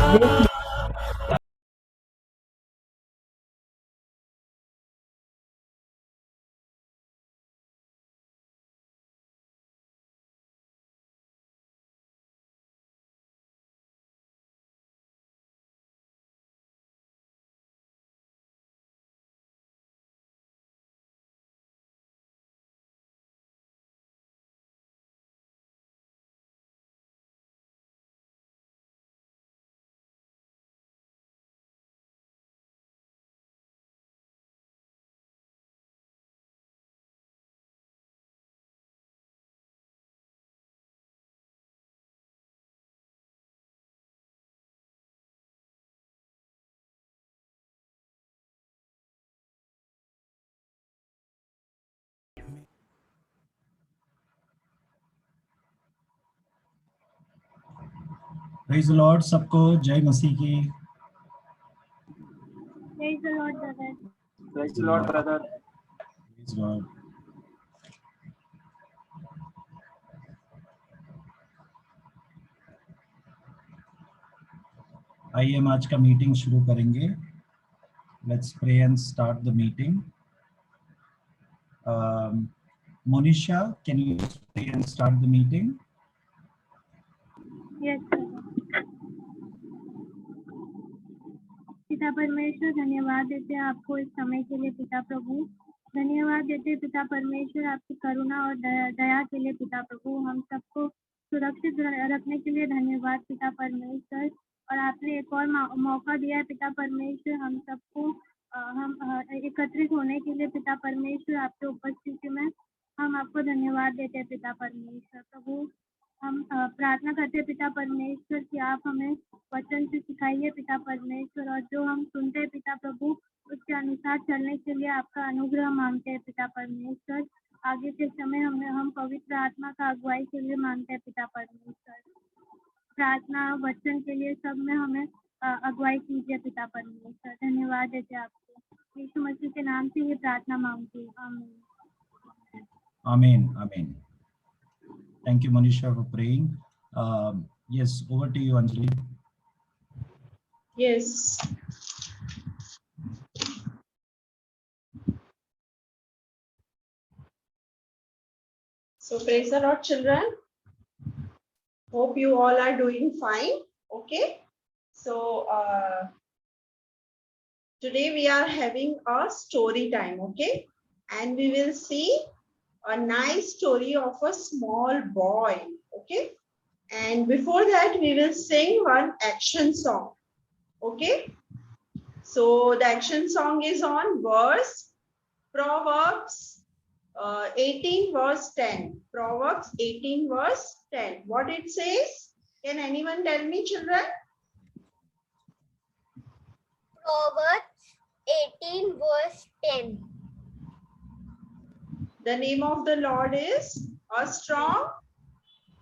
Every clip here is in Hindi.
This प्रेज द लॉर्ड, सबको जय मसीह की। Praise the Lord, brother. Praise the Lord, brother. Praise God. आइए हम आज का मीटिंग शुरू करेंगे। Let's pray and start the meeting. Monisha, can you pray and start the meeting? Yes, brother. पिता परमेश्वर, धन्यवाद देते हैं आपको इस समय के लिए पिता प्रभु। धन्यवाद देते हैं पिता परमेश्वर आपकी करुणा और दया के लिए पिता प्रभु। हम सबको सुरक्षित रखने के लिए धन्यवाद पिता परमेश्वर। और आपने एक और मौका दिया है पिता परमेश्वर हम सबको हम एकत्रित होने के लिए पिता परमेश्वर आपके उपस्थिति में। हम आपको धन्यवाद देते हैं पिता परमेश्वर। प्रभु हम प्रार्थना करते हैं पिता परमेश्वर कि आप हमें वचन से सिखाइए पिता परमेश्वर, और जो हम सुनते हैं पिता प्रभु उसके अनुसार चलने के लिए आपका अनुग्रह मांगते हैं पिता परमेश्वर। आगे के समय हम पवित्र आत्मा का अगुवाई के लिए मांगते हैं पिता परमेश्वर। प्रार्थना वचन के लिए सब में हमें अगुवाई कीजिए पिता परमेश्वर। धन्यवाद देते हैं आपको, यीशु मसीह के नाम से ये प्रार्थना मांगती हूँ, आमीन। आमीन, आमीन। Thank you, Monisha, for praying. Yes, over to you, Anjali. Yes. So praise the Lord, children. Hope you all are doing fine. Okay. So today we are having a story time. Okay. And we will see a nice story of a small boy. Okay. And before that, we will sing one action song. Okay. So the action song is on verse Proverbs 18 verse 10. Proverbs 18 verse 10. What it says? Can anyone tell me, children? Proverbs 18 verse 10. The name of the Lord is a strong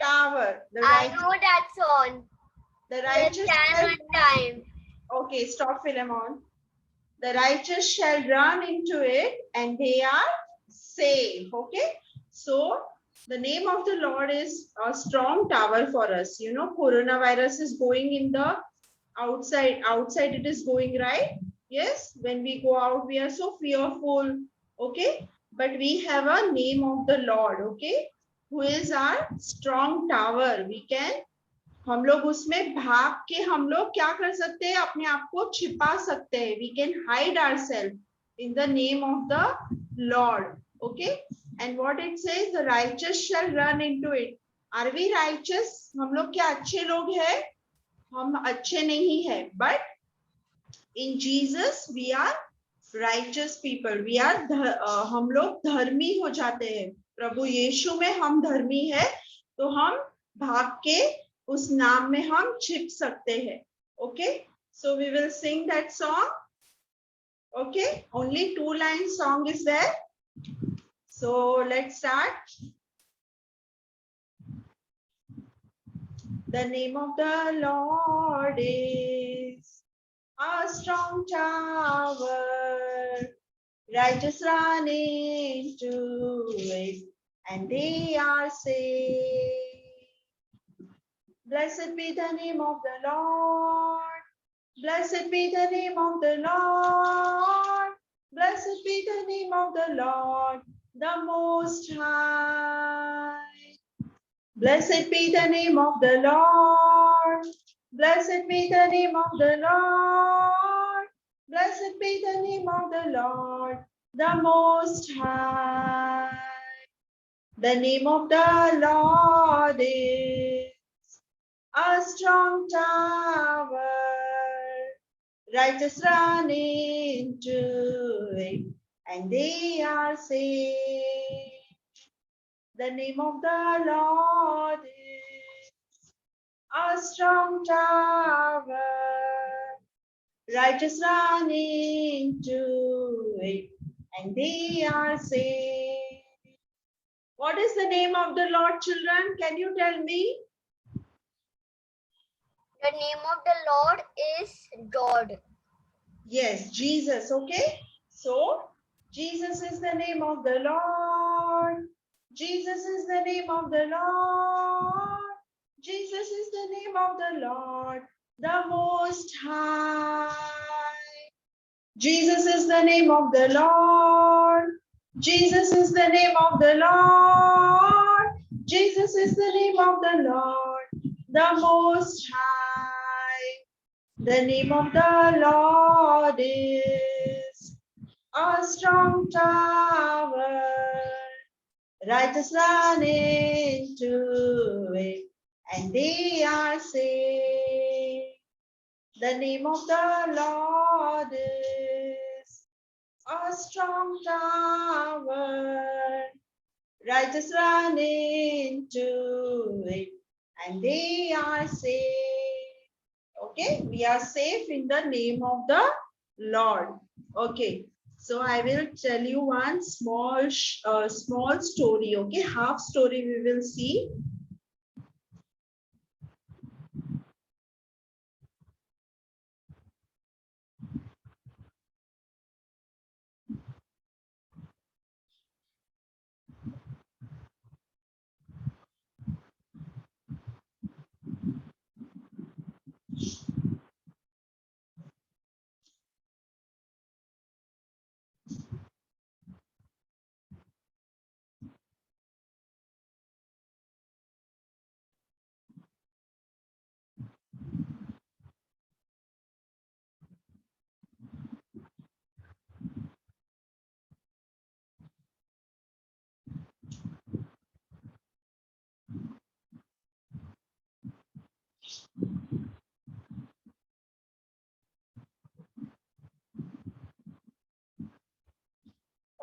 tower. I know that song. The righteous Stand on time. Okay, stop Philemon. The righteous shall run into it and they are safe. Okay, so the name of the Lord is a strong tower for us. You know, coronavirus is going in the outside it is going, right? Yes, when we go out we are so fearful. Okay, but we have a name of the Lord. Okay, who is our strong tower. We can हम लोग उसमें भाग के हम लोग क्या कर सकते हैं, अपने आप को छिपा सकते हैं. We can hide ourselves in the name of the Lord. Okay, and what it says, the righteous shall run into it. Are we righteous? हम लोग क्या अच्छे लोग हैं? हम अच्छे नहीं है, but in Jesus we are righteous people. We are हम लोग धर्मी हो जाते हैं. प्रभु यीशु में हम धर्मी है, तो हम भाग के उस नाम में हम छिप सकते हैं. Okay, so we will sing that song. Okay, only 2-line song is there. So let's start. The name of the Lord is a strong tower. Righteous run into it and they are safe. Blessed be the name of the Lord. Blessed be the name of the Lord. Blessed be the name of the Lord, the Most High. Blessed be the name of the Lord. Blessed be the name of the Lord. Blessed be the name of the Lord, the Most High. The name of the Lord is a strong tower. Righteous run into it, and they are saved. The name of the Lord is a strong tower. Righteous run into it, and they are saved. What is the name of the Lord, children? Can you tell me? The name of the Lord is God. Yes, Jesus, okay? So, Jesus is the name of the Lord. Jesus is the name of the Lord. Jesus is the name of the Lord, the Most High. Jesus is the name of the Lord. Jesus is the name of the Lord. Jesus is the name of the Lord, the Most High. The name of the Lord is a strong tower. Righteous run into it, and they are saved. The name of the Lord is a strong tower. Righteous run into it, and they are saved. Okay, we are safe in the name of the Lord. Okay, so I will tell you one small story. Okay, half story we will see.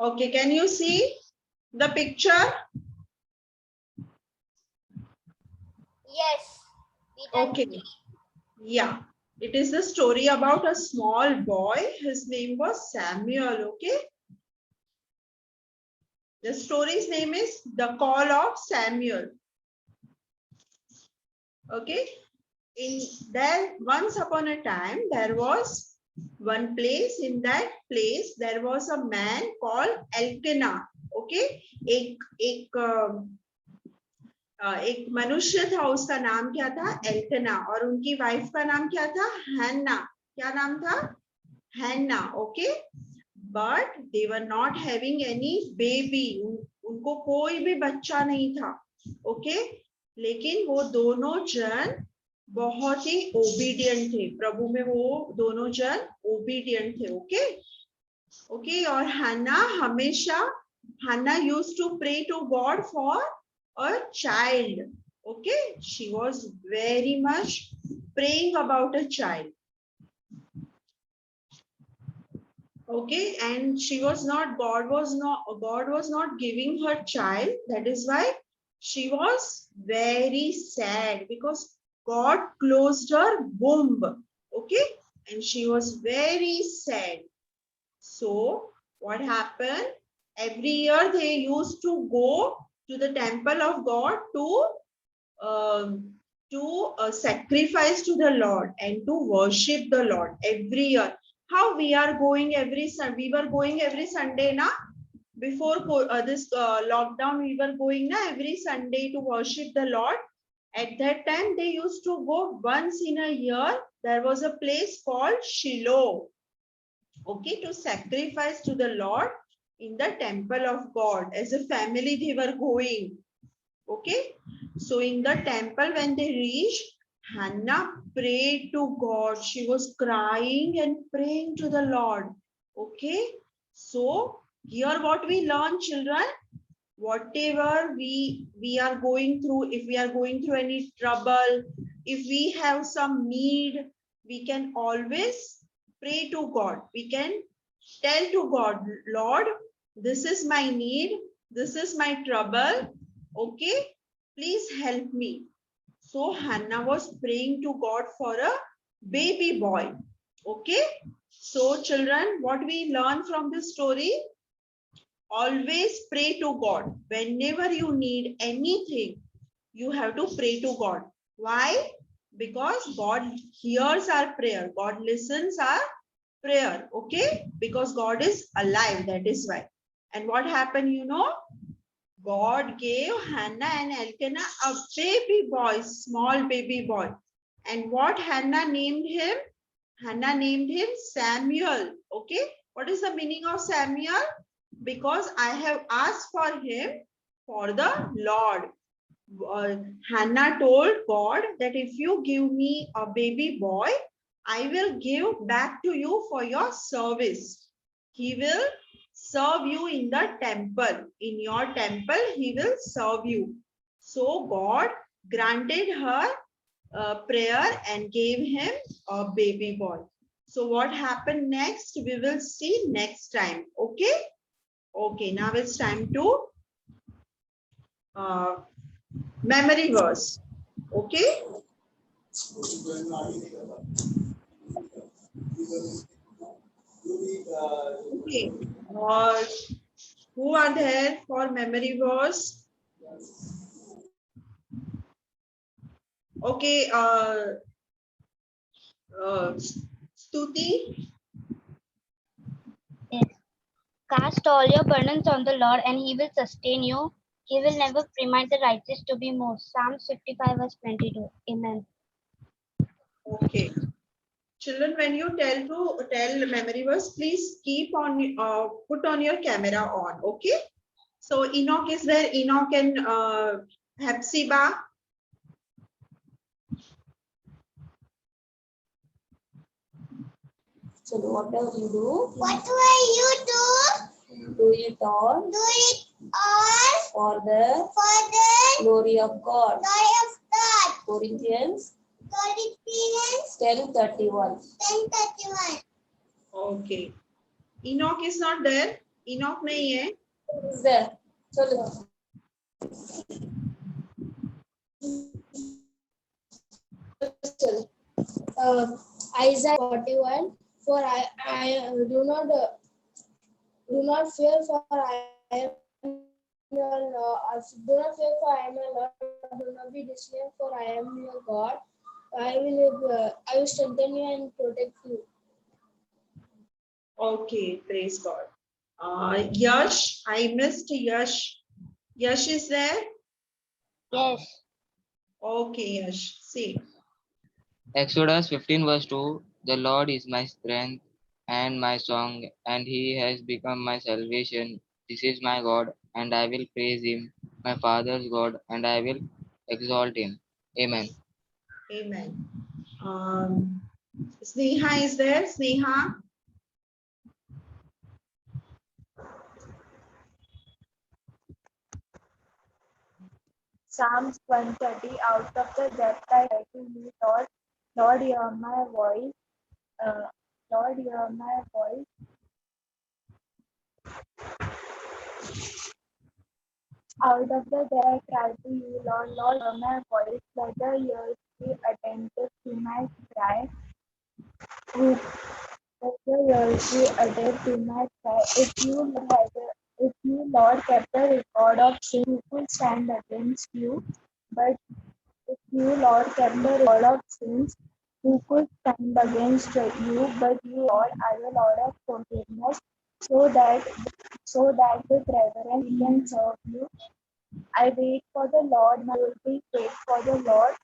Okay, can you see the picture? Yes. We can Okay. see. Yeah, it is the story about a small boy. His name was Samuel. Okay. The story's name is The Call of Samuel. Okay. In there, once upon a time, there was one place. In that place, there was a man called Elkanah. Okay. एक मनुष्य था, उसका नाम क्या था? एल्कना. और उनकी वाइफ का नाम क्या था? हैन्ना. क्या नाम था? Hannah. Okay. But they were not having any baby. उनको कोई भी बच्चा नहीं था. ओके. लेकिन वो दोनों जन बहुत ही ओबीडियंट थे. प्रभु में वो दोनों जन ओबीडियंट थे. ओके. ओके. और Hannah used to pray to God for a child. Okay, she was very much praying about a child. Okay, and God was not giving her child. That is why she was very sad, because God closed her womb. Okay, and she was very sad. So what happened? Every year they used to go to the temple of God to sacrifice to the Lord and to worship the Lord every year. How we are going every Sunday? We were going every Sunday, na? Before this lockdown, we were going na every Sunday to worship the Lord. At that time, they used to go once in a year there was a place called Shiloh, okay, to sacrifice to the Lord in the temple of God. As a family they were going, okay. So in the temple when they reached, Hannah prayed to God. She was crying and praying to the Lord, okay. So here what we learn, children, whatever we are going through, if we are going through any trouble, if we have some need, we can always pray to God. We can tell to God, Lord, this is my need, this is my trouble, okay, please help me. So Hannah was praying to God for a baby boy, okay. So children, what we learn from this story, always pray to God. Whenever you need anything, you have to pray to God. Why? Because God hears our prayer. God listens our prayer. Okay? Because God is alive. That is why. And what happened, you know? God gave Hannah and Elkanah a baby boy, small baby boy. And what Hannah named him? Hannah named him Samuel. Okay? What is the meaning of Samuel? Because I have asked for him for the Lord. Hannah told God that if you give me a baby boy, I will give back to you for your service. He will serve you in the temple. In your temple, he will serve you. So God granted her prayer and gave him a baby boy. So what happened next, we will see next time. Okay. Okay, now it's time to memory verse. Okay. Okay. Who are there for memory verse? Okay. Stuti. Yes. Cast all your burdens on the Lord, and He will sustain you. He will never permit the righteous to be moved. Psalms 55 verse 22. Amen. Okay. Children, when you tell memory verse, please keep on put on your camera on. Okay. So Enoch is there. Enoch and Hepzibah. So whatever you do, What will you do? do it all Do it all for the for the glory of God. glory of God. Corinthians Corinthians 10:31. 10:31. Okay. Enoch is not there. Enoch nahi hai. Is there? So Isaiah 41. For I do not fear, for I am your Lord. Do not fear, for I am your Lord. Do not be dismayed, for I am your God. I will strengthen you and protect you. Okay, praise God. Yash, I missed Yash. Yash is there? Yes. Okay, Yash. See. Exodus 15 verse 2, the Lord is my strength and my song, and he has become my salvation. This is my God, and I will praise him, my father's God, and I will exalt him. Amen. Amen. Sneha is there? Sneha? Psalms 130. Out of the depth I cry to you, Lord. Lord, hear my voice. Lord, hear my voice. Out of the depth I cry to you, Lord. Lord, hear my voice. Let the ears be attentive to my cry. Let the ears be attentive to my cry. If you, Lord, kept a record of sin, who could stand against you? But if you, Lord, kept the record of sins, who could stand against you? But you, Lord, are the Lord of forgiveness, so that with reverence we can serve you. I wait for the Lord, my soul will wait for the Lord.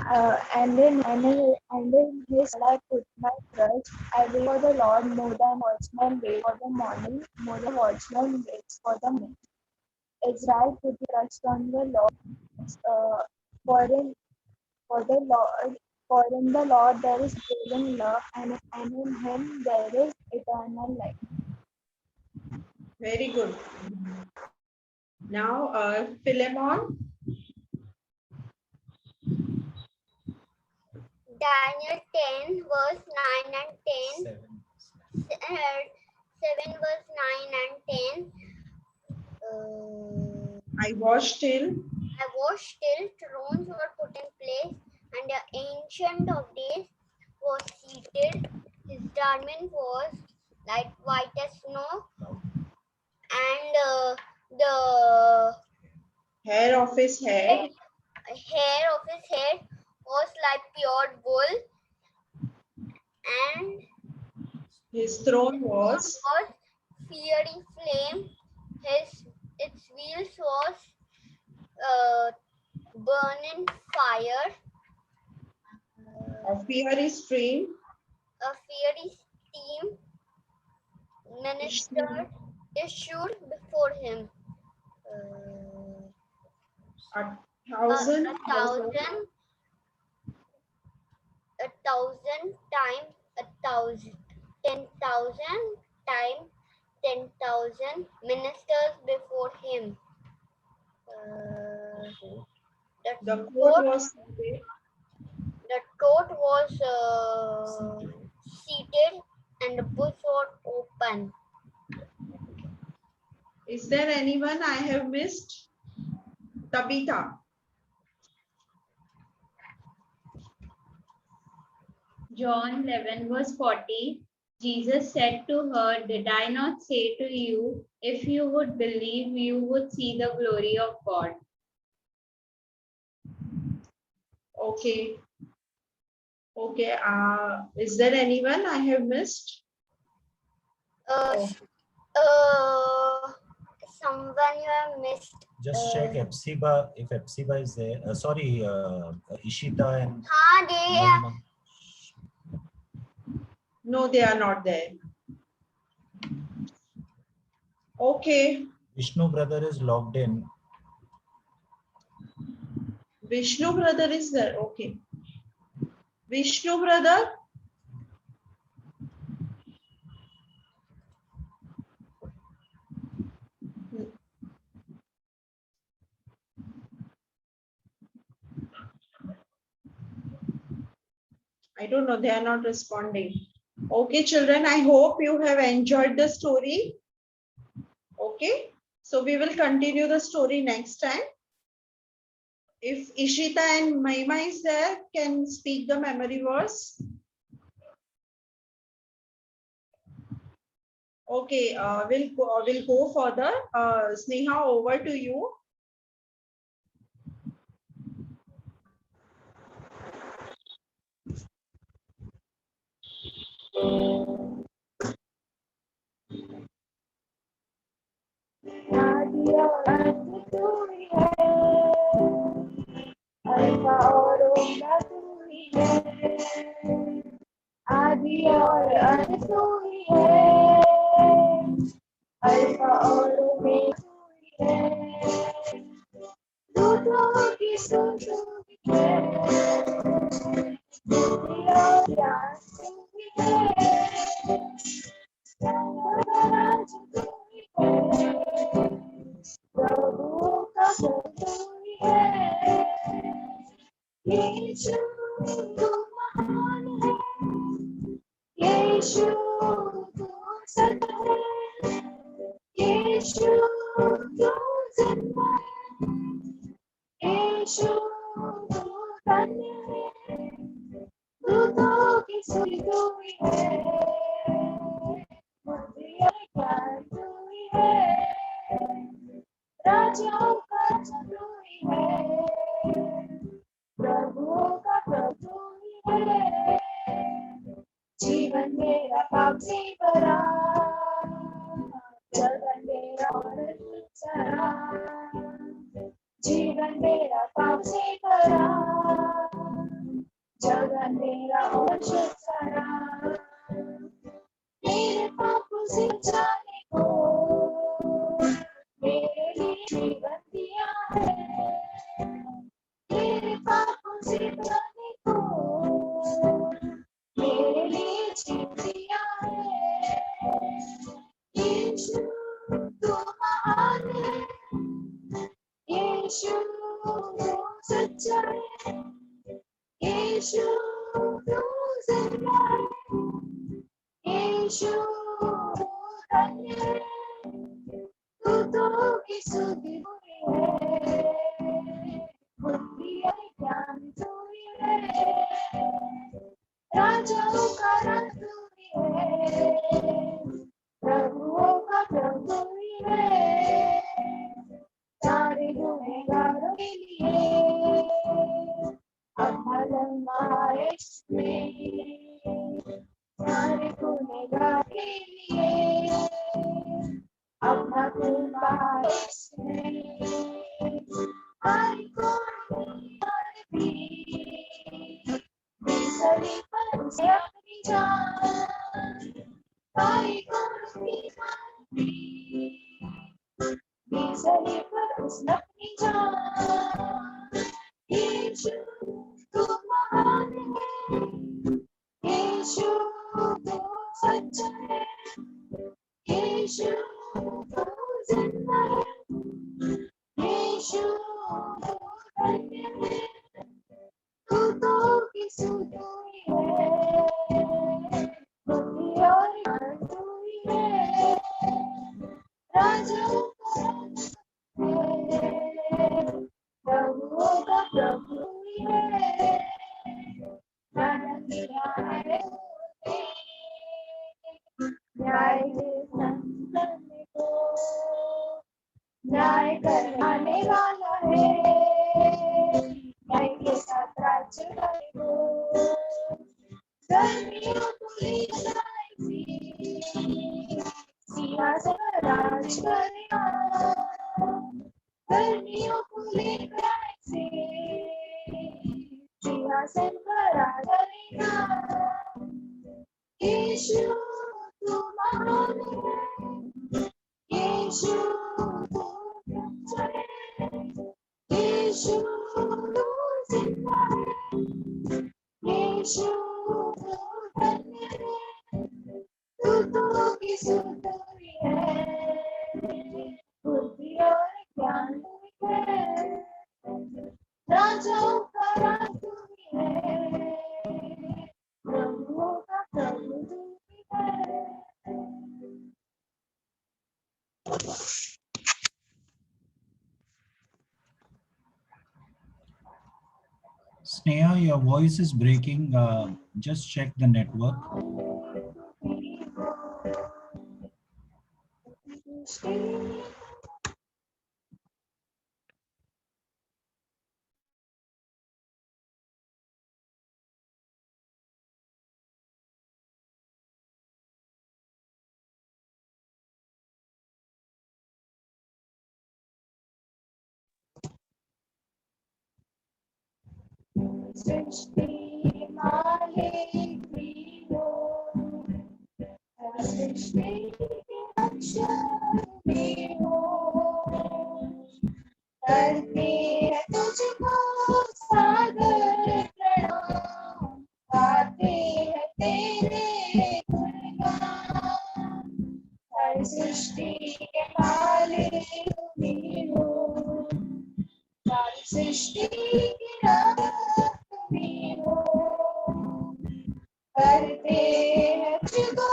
and in his I put my trust. I wait for the Lord more than watchmen wait for the morning, more than watchmen waits for the morning. Israel put your trust on the Lord, for in for the Lord, for in the Lord there is saving love, and in him there is eternal life. Very good. Now, Philemon. Daniel 10 verse 9 and 10. 7 verse 9 and 10. I watched till I watched till thrones were put in place, and the ancient of days was seated. His garment was like white as snow, and the hair of his head. hair of his head was like pure wool, and His throne was fiery flame. Its wheels was burning fire. a fiery stream. A fiery steam ministered issued before him. A thousand. A thousand times 10,000 times 10,000 ministers before him. The court was seated and the books were open. Is there anyone I have missed? Tabitha. John 11 verse 40. Jesus said to her, "Did I not say to you, if you would believe, you would see the glory of God?" Okay. Okay. Is there anyone I have missed? Someone you have missed. Just check Epsiba, if Epsiba is there. Ishita and they No, they are not there. Okay. Vishnu brother is logged in. Vishnu brother is there. Okay. Vishnu brother. I don't know. They are not responding. Okay, children. I hope you have enjoyed the story. Okay. So we will continue the story next time. If Ishita and Mahima is there, can speak the memory verse. Okay, we'll go further. Sneha, over to you. Alpha और ओमेगा तू ही है, आदि और अंत तू ही है, अल्फा और ओमेगा तू ही है, दूतों की स्तुति है, बुद्धि और ज्ञान तू ही है, राज तू ही है, प्रभु का तू ही है। यीशु तू महान है, यीशु तू सत्य है, यीशु तू जिंदा है, यीशु तू धन्य है, दूतों की स्तुति तू ही है, बुद्धि और ज्ञान तू ही है, राजाओं का तू ही है, प्रभु का प्रभु ही है, जीवन मेरा पाप से भरा, जगन मेरा और सारा, जीवन मेरा पाप से भरा, आवश्यक सारा मेरे पापों से जाने को मेरे लिए जीवन दिया है मेरे पापों से जाने को मेरे लिए जीवन दिया है यीशु तू महान है यीशु तू सच्चा है यीशु तू जिंदा है यीशु तू धन्य है तू तो की सुधी हुई है बुद्धि और ज्ञान तू ही है राजाओं का राजा तू ही है प्रभुओं का प्रभु ही है सारे गुनहगारों के लिए अपना लम्बाइश में सारे गुनहगार के लिए अपना लम्बाइश में आई कोई और भी बिसरी पर से अपनी जान आई कोई और भी बिसरी पर उसने अपनी जान यीशु तू महान है यीशु तू सच्चा है यीशु तू जिंदा है यीशु तू धन्य है तू तो की सुधुई है बुद्धि और ज्ञान तू ही है राजाओं का राजा है प्रभुओं का प्रभु ही है न्याय करने को न्याय कराने वाला है न्याय के साथ राज्य करेगा धर्मियों को लेकर सिंहासन पर राज करेगा धर्मियों को लेकर सिंहासन पर राज करेगा यीशु तू महान है यीशु तू सच्चा है यीशु तू जिंदा है यीशु तू धन्य है तू तो की सुंदरी है बुद्धि और ज्ञान तू है राजाओं का राज तू है प्रभुओं का प्रभु तू है Sneha, your voice is breaking. Just check the network. सृष्टि मालिक भी हो सृष्टि के रक्षक भी हो करते हैं तुझको सादर प्रणाम गाते हैं तेरे गुणगान हर सृष्टि के मालिक भी हो हर सृष्टि के रक्षक भी हो करते हैं तुझको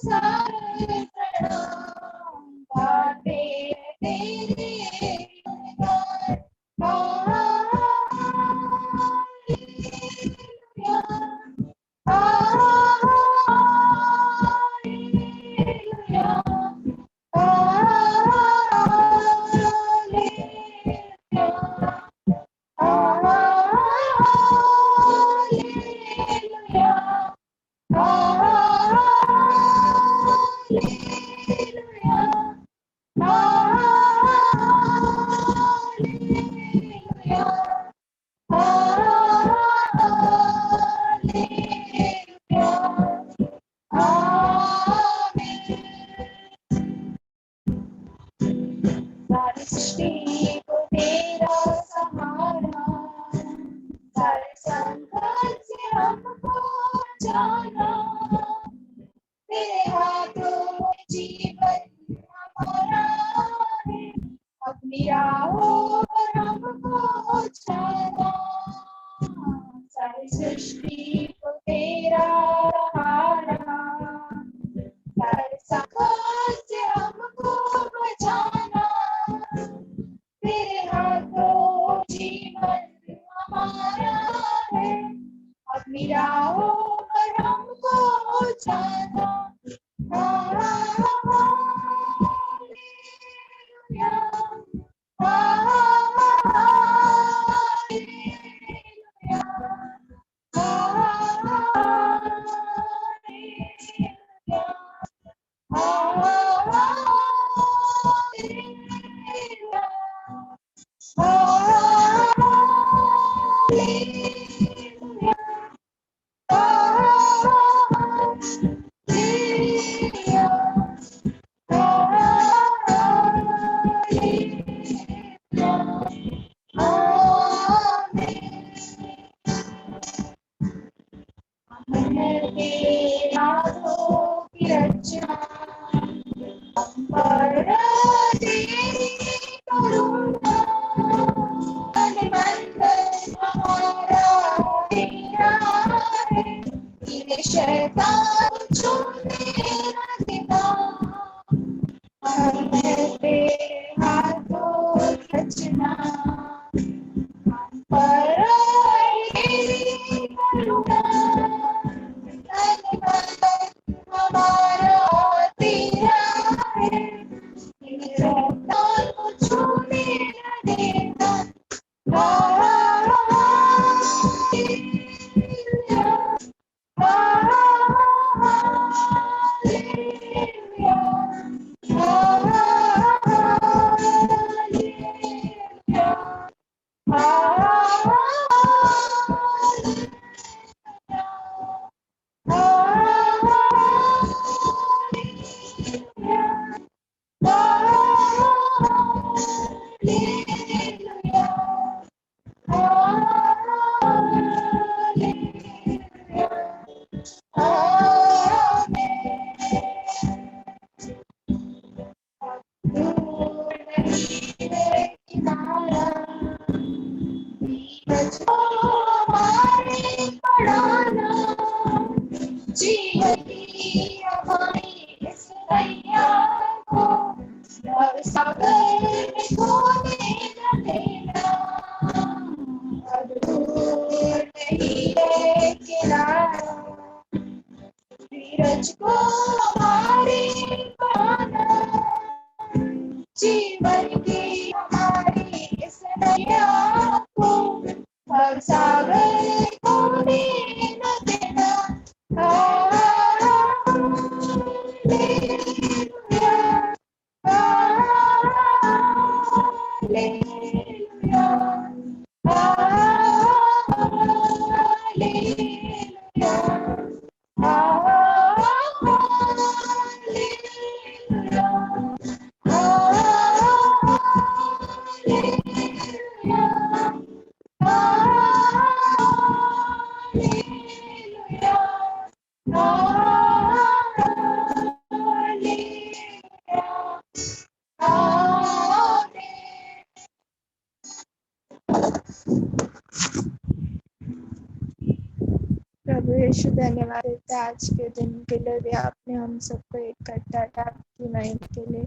सादर प्रणाम गाते हैं तेरे गुणगान हालेलुया बचाना, तेरे हाथों में जीवन हमारा है, अपनी राहों पर हमको चलना, सारी सृष्टि को तेरा सहारा, हर संकट से हमको बचाना, तेरे हाथों जीवन हमारा है, अपनी राहों पर हमको चलना। जीवन की हमारी इस नैया को हर सागर को न देना। प्रभु यीशु धन्यवाद देते हैं आज के दिन के लिए भी आपने हम सबको इकट्ठा किया आपकी महिमा के लिए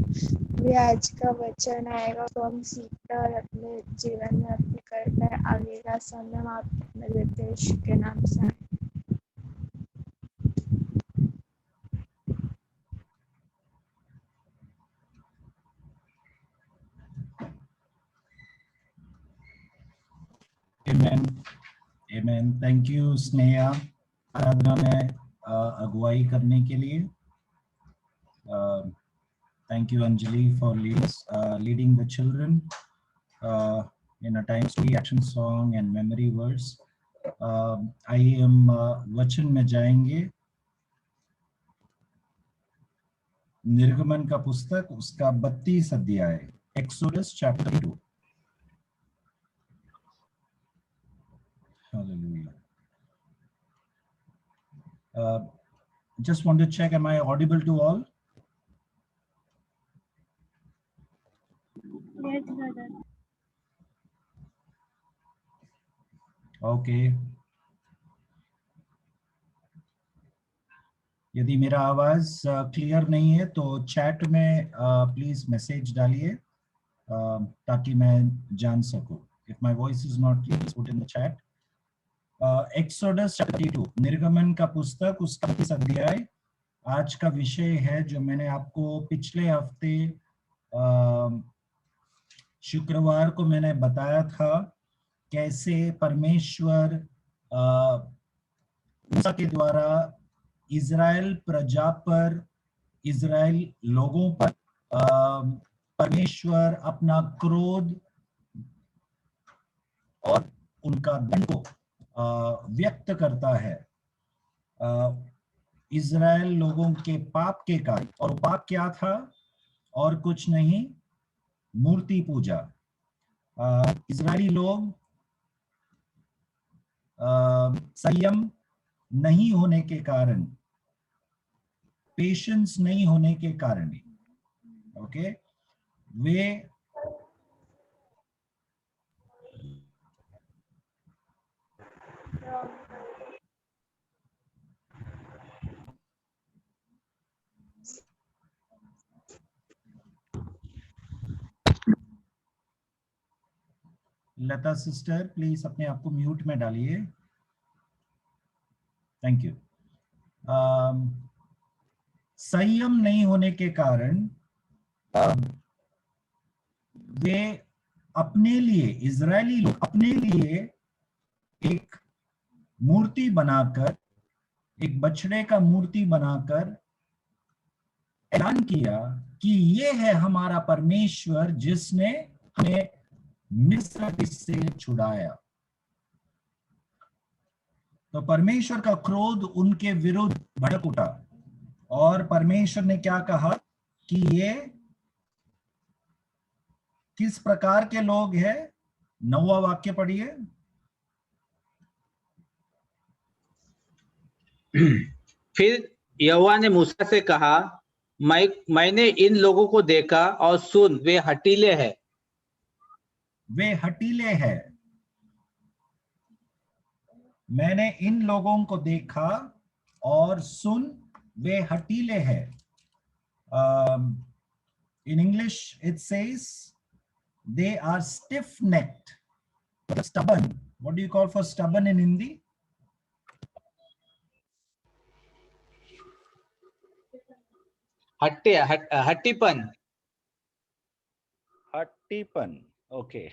भी। आज का वचन आएगा तो हम सीखते और अपने जीवन में अपने करते हैं। आगे का समय हम आपके देते हैं यीशु के नाम से। Amen. Amen. Thank you Sneha आराधना में अगुवाई करने के लिए। Thank you Anjali for leading the children in a time study, action song and memory verse. आइए हम वचन में जाएंगे। निर्गमन का पुस्तक उसका 32 अध्याय, exodus chapter 2। Hallelujah. Just want to check, am I audible to all? Yes, brother. Okay. यदि मेरा आवाज क्लियर नहीं है तो चैट में प्लीज मैसेज डालिए ताकि मैं जान सकूं. If my voice is not clear, please put in the chat. Exodus chapter 32, निर्गमन का पुस्तक उसका 30 अध्याय आज का विषय है, जो मैंने आपको पिछले हफ्ते शुक्रवार को मैंने बताया था कैसे परमेश्वर मूसा के द्वारा इजराइल प्रजा पर, इजराइल लोगों पर परमेश्वर अपना क्रोध और उनका दंड को व्यक्त करता है इजराइल लोगों के पाप के कारण. और पाप क्या था? और कुछ नहीं, मूर्ति पूजा. इजरायली लोग संयम नहीं होने के कारण, पेशेंस नहीं होने के कारण, okay, way Lata sister please अपने आप को म्यूट में डालिए. Thank you. संयम नहीं होने के कारण वे अपने लिए, इजरायली लोग अपने लिए एक मूर्ति बनाकर, एक बछड़े का मूर्ति बनाकर ऐलान किया कि ये है हमारा परमेश्वर जिसने हमें मिस्र देश से छुड़ाया. तो परमेश्वर का क्रोध उनके विरुद्ध भड़क उठा और परमेश्वर ने क्या कहा कि ये किस प्रकार के लोग हैं. 9वां वाक्य पढ़िए. फिर यहोवा ने मूसा से कहा, मैंने इन लोगों को देखा और सुन, वे हठीले हैं. वे हठीले हैं. मैंने इन लोगों को देखा और सुन, वे हठीले हैं. In English it says they are stiff-necked, stubborn. What do you call for stubborn in Hindi? हट्टीपन. हट्टीपन, ओके.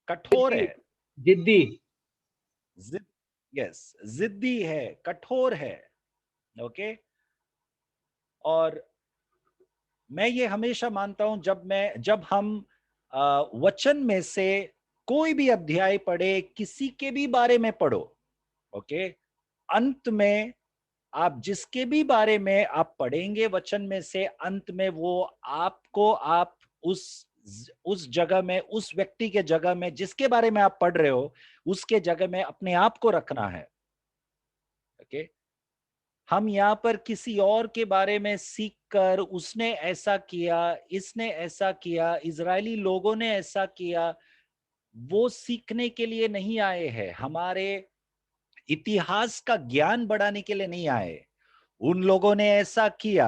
कठोर है, जिद्दी. यस, जिद्दी है, कठोर है, ओके. और मैं ये हमेशा मानता हूं, जब हम वचन में से कोई भी अध्याय पढ़े, किसी के भी बारे में पढ़ो, ओके, अंत में आप जिसके भी बारे में आप पढ़ेंगे वचन में से, अंत में वो आपको, आप उस जगह में, उस व्यक्ति के जगह में जिसके बारे में आप पढ़ रहे हो, उसके जगह में अपने आप को रखना है, ओके. हम यहाँ पर किसी और के बारे में सीख कर, उसने ऐसा किया, इसने ऐसा किया, इजरायली लोगों ने ऐसा किया, वो सीखने के लिए नहीं आए हैं. हमारे इतिहास का ज्ञान बढ़ाने के लिए नहीं आए. उन लोगों ने ऐसा किया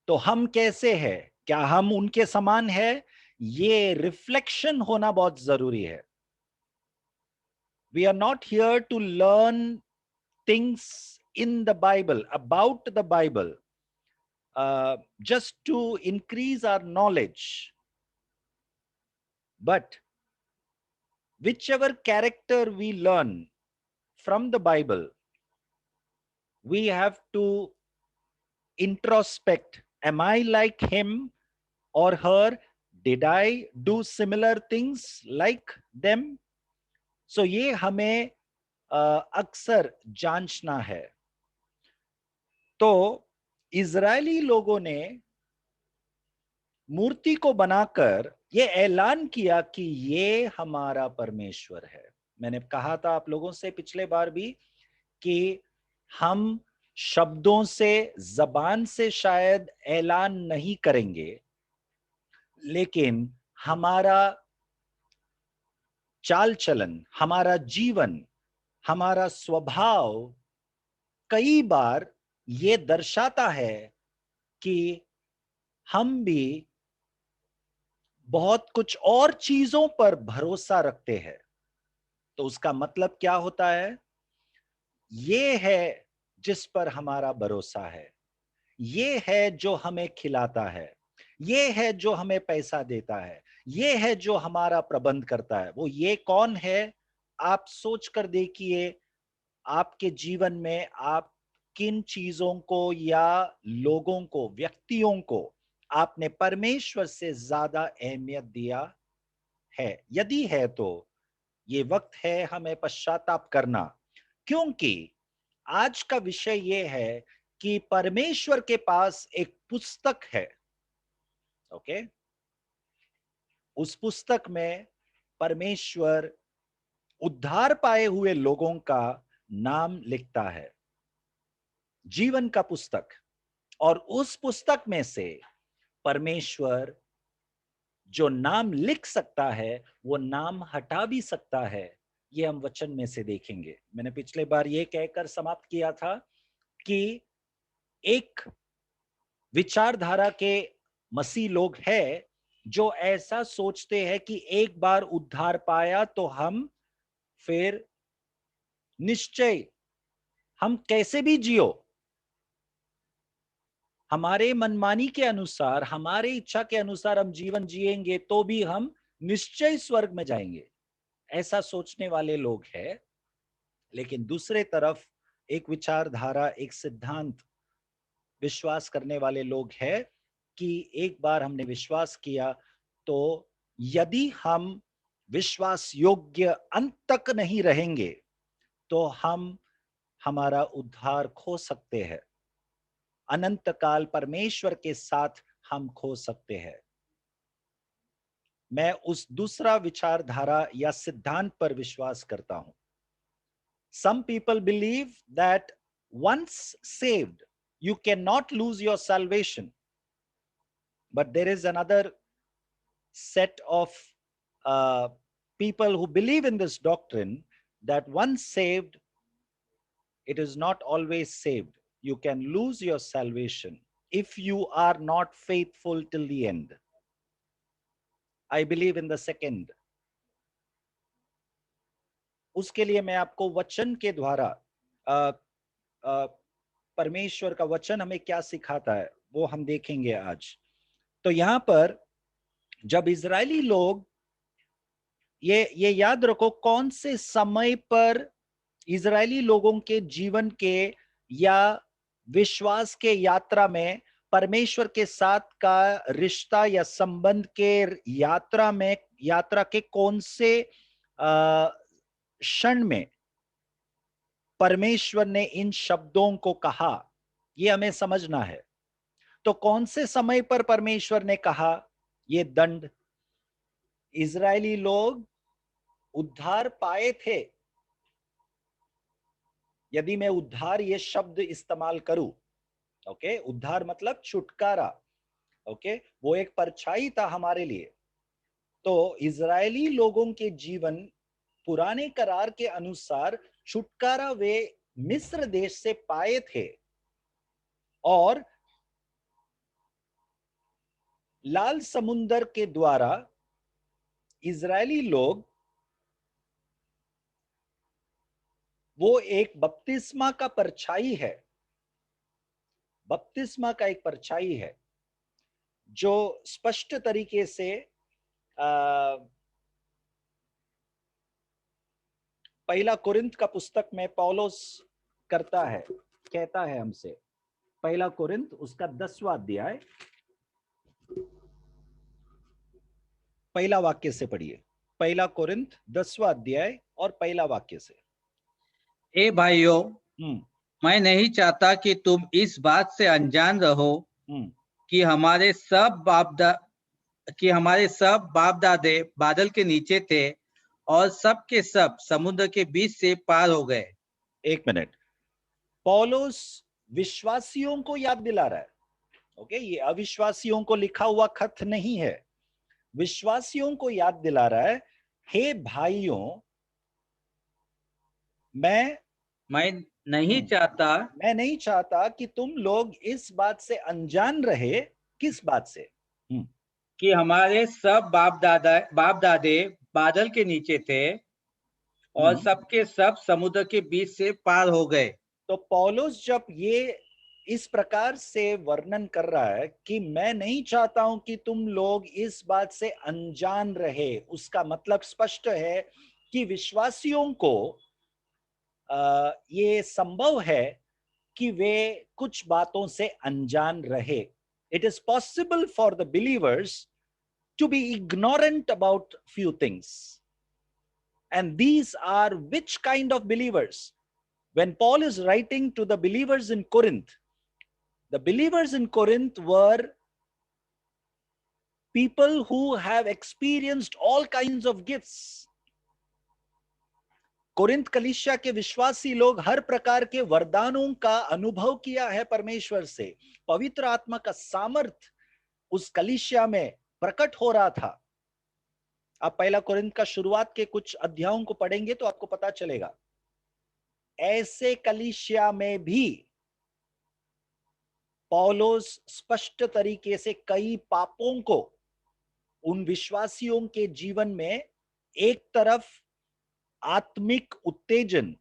तो हम कैसे हैं, क्या हम उनके समान है? ये रिफ्लेक्शन होना बहुत जरूरी है. We are not here to learn things in the Bible, about the Bible, just to increase our knowledge. But whichever character we learn from the Bible, we have to introspect. Am I like him or her? Did I do similar things like them? So ये हमें अक्सर जांचना है. तो इजरायली लोगों ने मूर्ति को बनाकर ये ऐलान किया कि ये हमारा परमेश्वर है. मैंने कहा था आप लोगों से पिछले बार भी कि हम शब्दों से, जबान से शायद ऐलान नहीं करेंगे, लेकिन हमारा चाल चलन, हमारा जीवन, हमारा स्वभाव कई बार ये दर्शाता है कि हम भी बहुत कुछ और चीजों पर भरोसा रखते हैं। तो उसका मतलब क्या होता है? ये है जिस पर हमारा भरोसा है, ये है जो हमें खिलाता है, ये है जो हमें पैसा देता है, ये है जो हमारा प्रबंध करता है। वो ये कौन है? आप सोच कर देखिए, आपके जीवन में आप किन चीजों को या लोगों को, व्यक्तियों को आपने परमेश्वर से ज्यादा अहमियत दिया है? यदि है तो ये वक्त है हमें पश्चाताप करना, क्योंकि आज का विषय ये है कि परमेश्वर के पास एक पुस्तक है। ओके, उस पुस्तक में परमेश्वर उद्धार पाए हुए लोगों का नाम लिखता है, जीवन का पुस्तक। और उस पुस्तक में से परमेश्वर जो नाम लिख सकता है वो नाम हटा भी सकता है। ये हम वचन में से देखेंगे। मैंने पिछले बार ये कहकर समाप्त किया था कि एक विचारधारा के मसीह लोग हैं जो ऐसा सोचते हैं कि एक बार उद्धार पाया तो हम फिर निश्चय हम कैसे भी जियो, हमारे मनमानी के अनुसार, हमारे इच्छा के अनुसार हम जीवन जिएंगे तो भी हम निश्चय स्वर्ग में जाएंगे, ऐसा सोचने वाले लोग हैं। लेकिन दूसरे तरफ एक विचारधारा, एक सिद्धांत विश्वास करने वाले लोग हैं कि एक बार हमने विश्वास किया तो यदि हम विश्वास योग्य अंत तक नहीं रहेंगे तो हम हमारा उद्धार खो सकते हैं, अनंत काल परमेश्वर के साथ हम खो सकते हैं। मैं उस दूसरा विचारधारा या सिद्धांत पर विश्वास करता हूं। Some people believe that once saved, you cannot lose your salvation. But there is another set of people who believe in this doctrine that once saved, it is not always saved. You can lose your salvation if you are not faithful till the end. I believe in the second. उसके लिए मैं आपको वचन के द्वारा परमेश्वर का वचन हमें क्या सिखाता है वो हम देखेंगे आज। तो यहाँ पर जब इजरायली लोग, ये याद रखो कौन से समय पर इजरायली लोगों के जीवन के या विश्वास के यात्रा में, परमेश्वर के साथ का रिश्ता या संबंध के यात्रा के कौन से क्षण में परमेश्वर ने इन शब्दों को कहा, ये हमें समझना है। तो कौन से समय पर परमेश्वर ने कहा ये दंड? इजरायली लोग उद्धार पाए थे। यदि मैं उद्धार ये शब्द इस्तेमाल करूं, ओके, उद्धार मतलब छुटकारा, ओके, वो एक परछाई था हमारे लिए। तो इजरायली लोगों के जीवन पुराने करार के अनुसार छुटकारा वे मिस्र देश से पाए थे और लाल समुंदर के द्वारा इजरायली लोग, वो एक बपतिस्मा का परछाई है, बपतिस्मा का एक परछाई है जो स्पष्ट तरीके से पहला कोरिन्थ का पुस्तक में पौलुस करता है, कहता है हमसे। पहला कोरिन्थ उसका 10वां अध्याय पहला वाक्य से पढ़िए। पहला कोरिन्थ 10वां अध्याय और पहला वाक्य से। ए भाइयों, मैं नहीं चाहता कि तुम इस बात से अनजान रहो कि हमारे सब बाप दादे बादल के नीचे थे और सब के सब समुद्र के बीच से पार हो गए। एक मिनट, पौलुस विश्वासियों को याद दिला रहा है, ओके, ये अविश्वासियों को लिखा हुआ खत नहीं है, विश्वासियों को याद दिला रहा है, हे भाइयों, मैं नहीं चाहता कि तुम लोग इस बात से अनजान रहे। किस बात से? कि हमारे सब बाप दादे बादल के नीचे थे और सबके सब समुद्र के बीच से पार हो गए। तो पौलुस जब ये इस प्रकार से वर्णन कर रहा है कि मैं नहीं चाहता हूं कि तुम लोग इस बात से अनजान रहे, उसका मतलब स्पष्ट है कि विश्वासियों को ये संभव है कि वे कुछ बातों से अनजान रहे। It is possible for the believers to be ignorant about few things. And these are which kind of believers? When Paul is writing to the believers in Corinth, the believers in Corinth were people who have experienced all kinds of gifts. Corinth कलीसिया के विश्वासी लोग हर प्रकार के वरदानों का अनुभव किया है परमेश्वर से। पवित्र आत्मा का सामर्थ उस कलीसिया में प्रकट हो रहा था। आप पहला कोरिंथ का शुरुआत के कुछ अध्यायों को पढ़ेंगे तो आपको पता चलेगा। ऐसे कलीसिया में भी पौलुस स्पष्ट तरीके से कई पापों को उन विश्वासियों के जीवन में एक तरफ आत्मिक उत्तेजन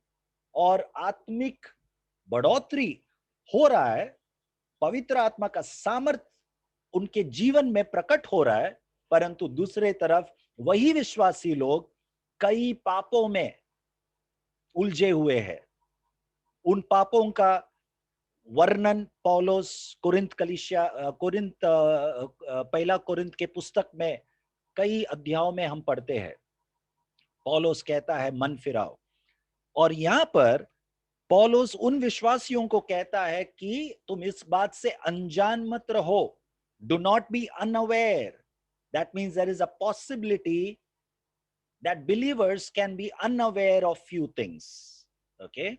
और आत्मिक बढ़ोतरी हो रहा है, पवित्र आत्मा का सामर्थ उनके जीवन में प्रकट हो रहा है, परंतु दूसरे तरफ वही विश्वासी लोग कई पापों में उलझे हुए हैं। उन पापों का वर्णन पौलुस पहला कोरिंथ के पुस्तक में कई अध्यायों में हम पढ़ते हैं। पौलुस कहता है मन फिराओ, और यहां पर पौलुस उन विश्वासियों को कहता है कि तुम इस बात से अनजान मत रहो। Do not be unaware. That means there is a possibility that believers can be unaware of few things. Okay?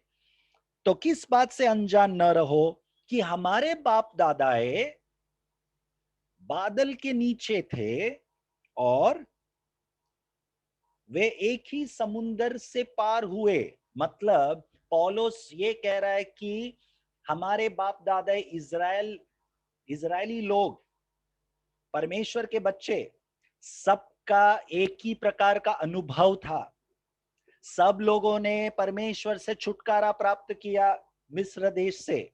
तो किस बात से अनजान न रहो कि हमारे बाप दादाए बादल के नीचे थे और वे एक ही समुंदर से पार हुए। मतलब पौलुस ये कह रहा है कि हमारे बाप दादा इजरायली लोग, परमेश्वर के बच्चे, सबका एक ही प्रकार का अनुभव था। सब लोगों ने परमेश्वर से छुटकारा प्राप्त किया मिस्र देश से,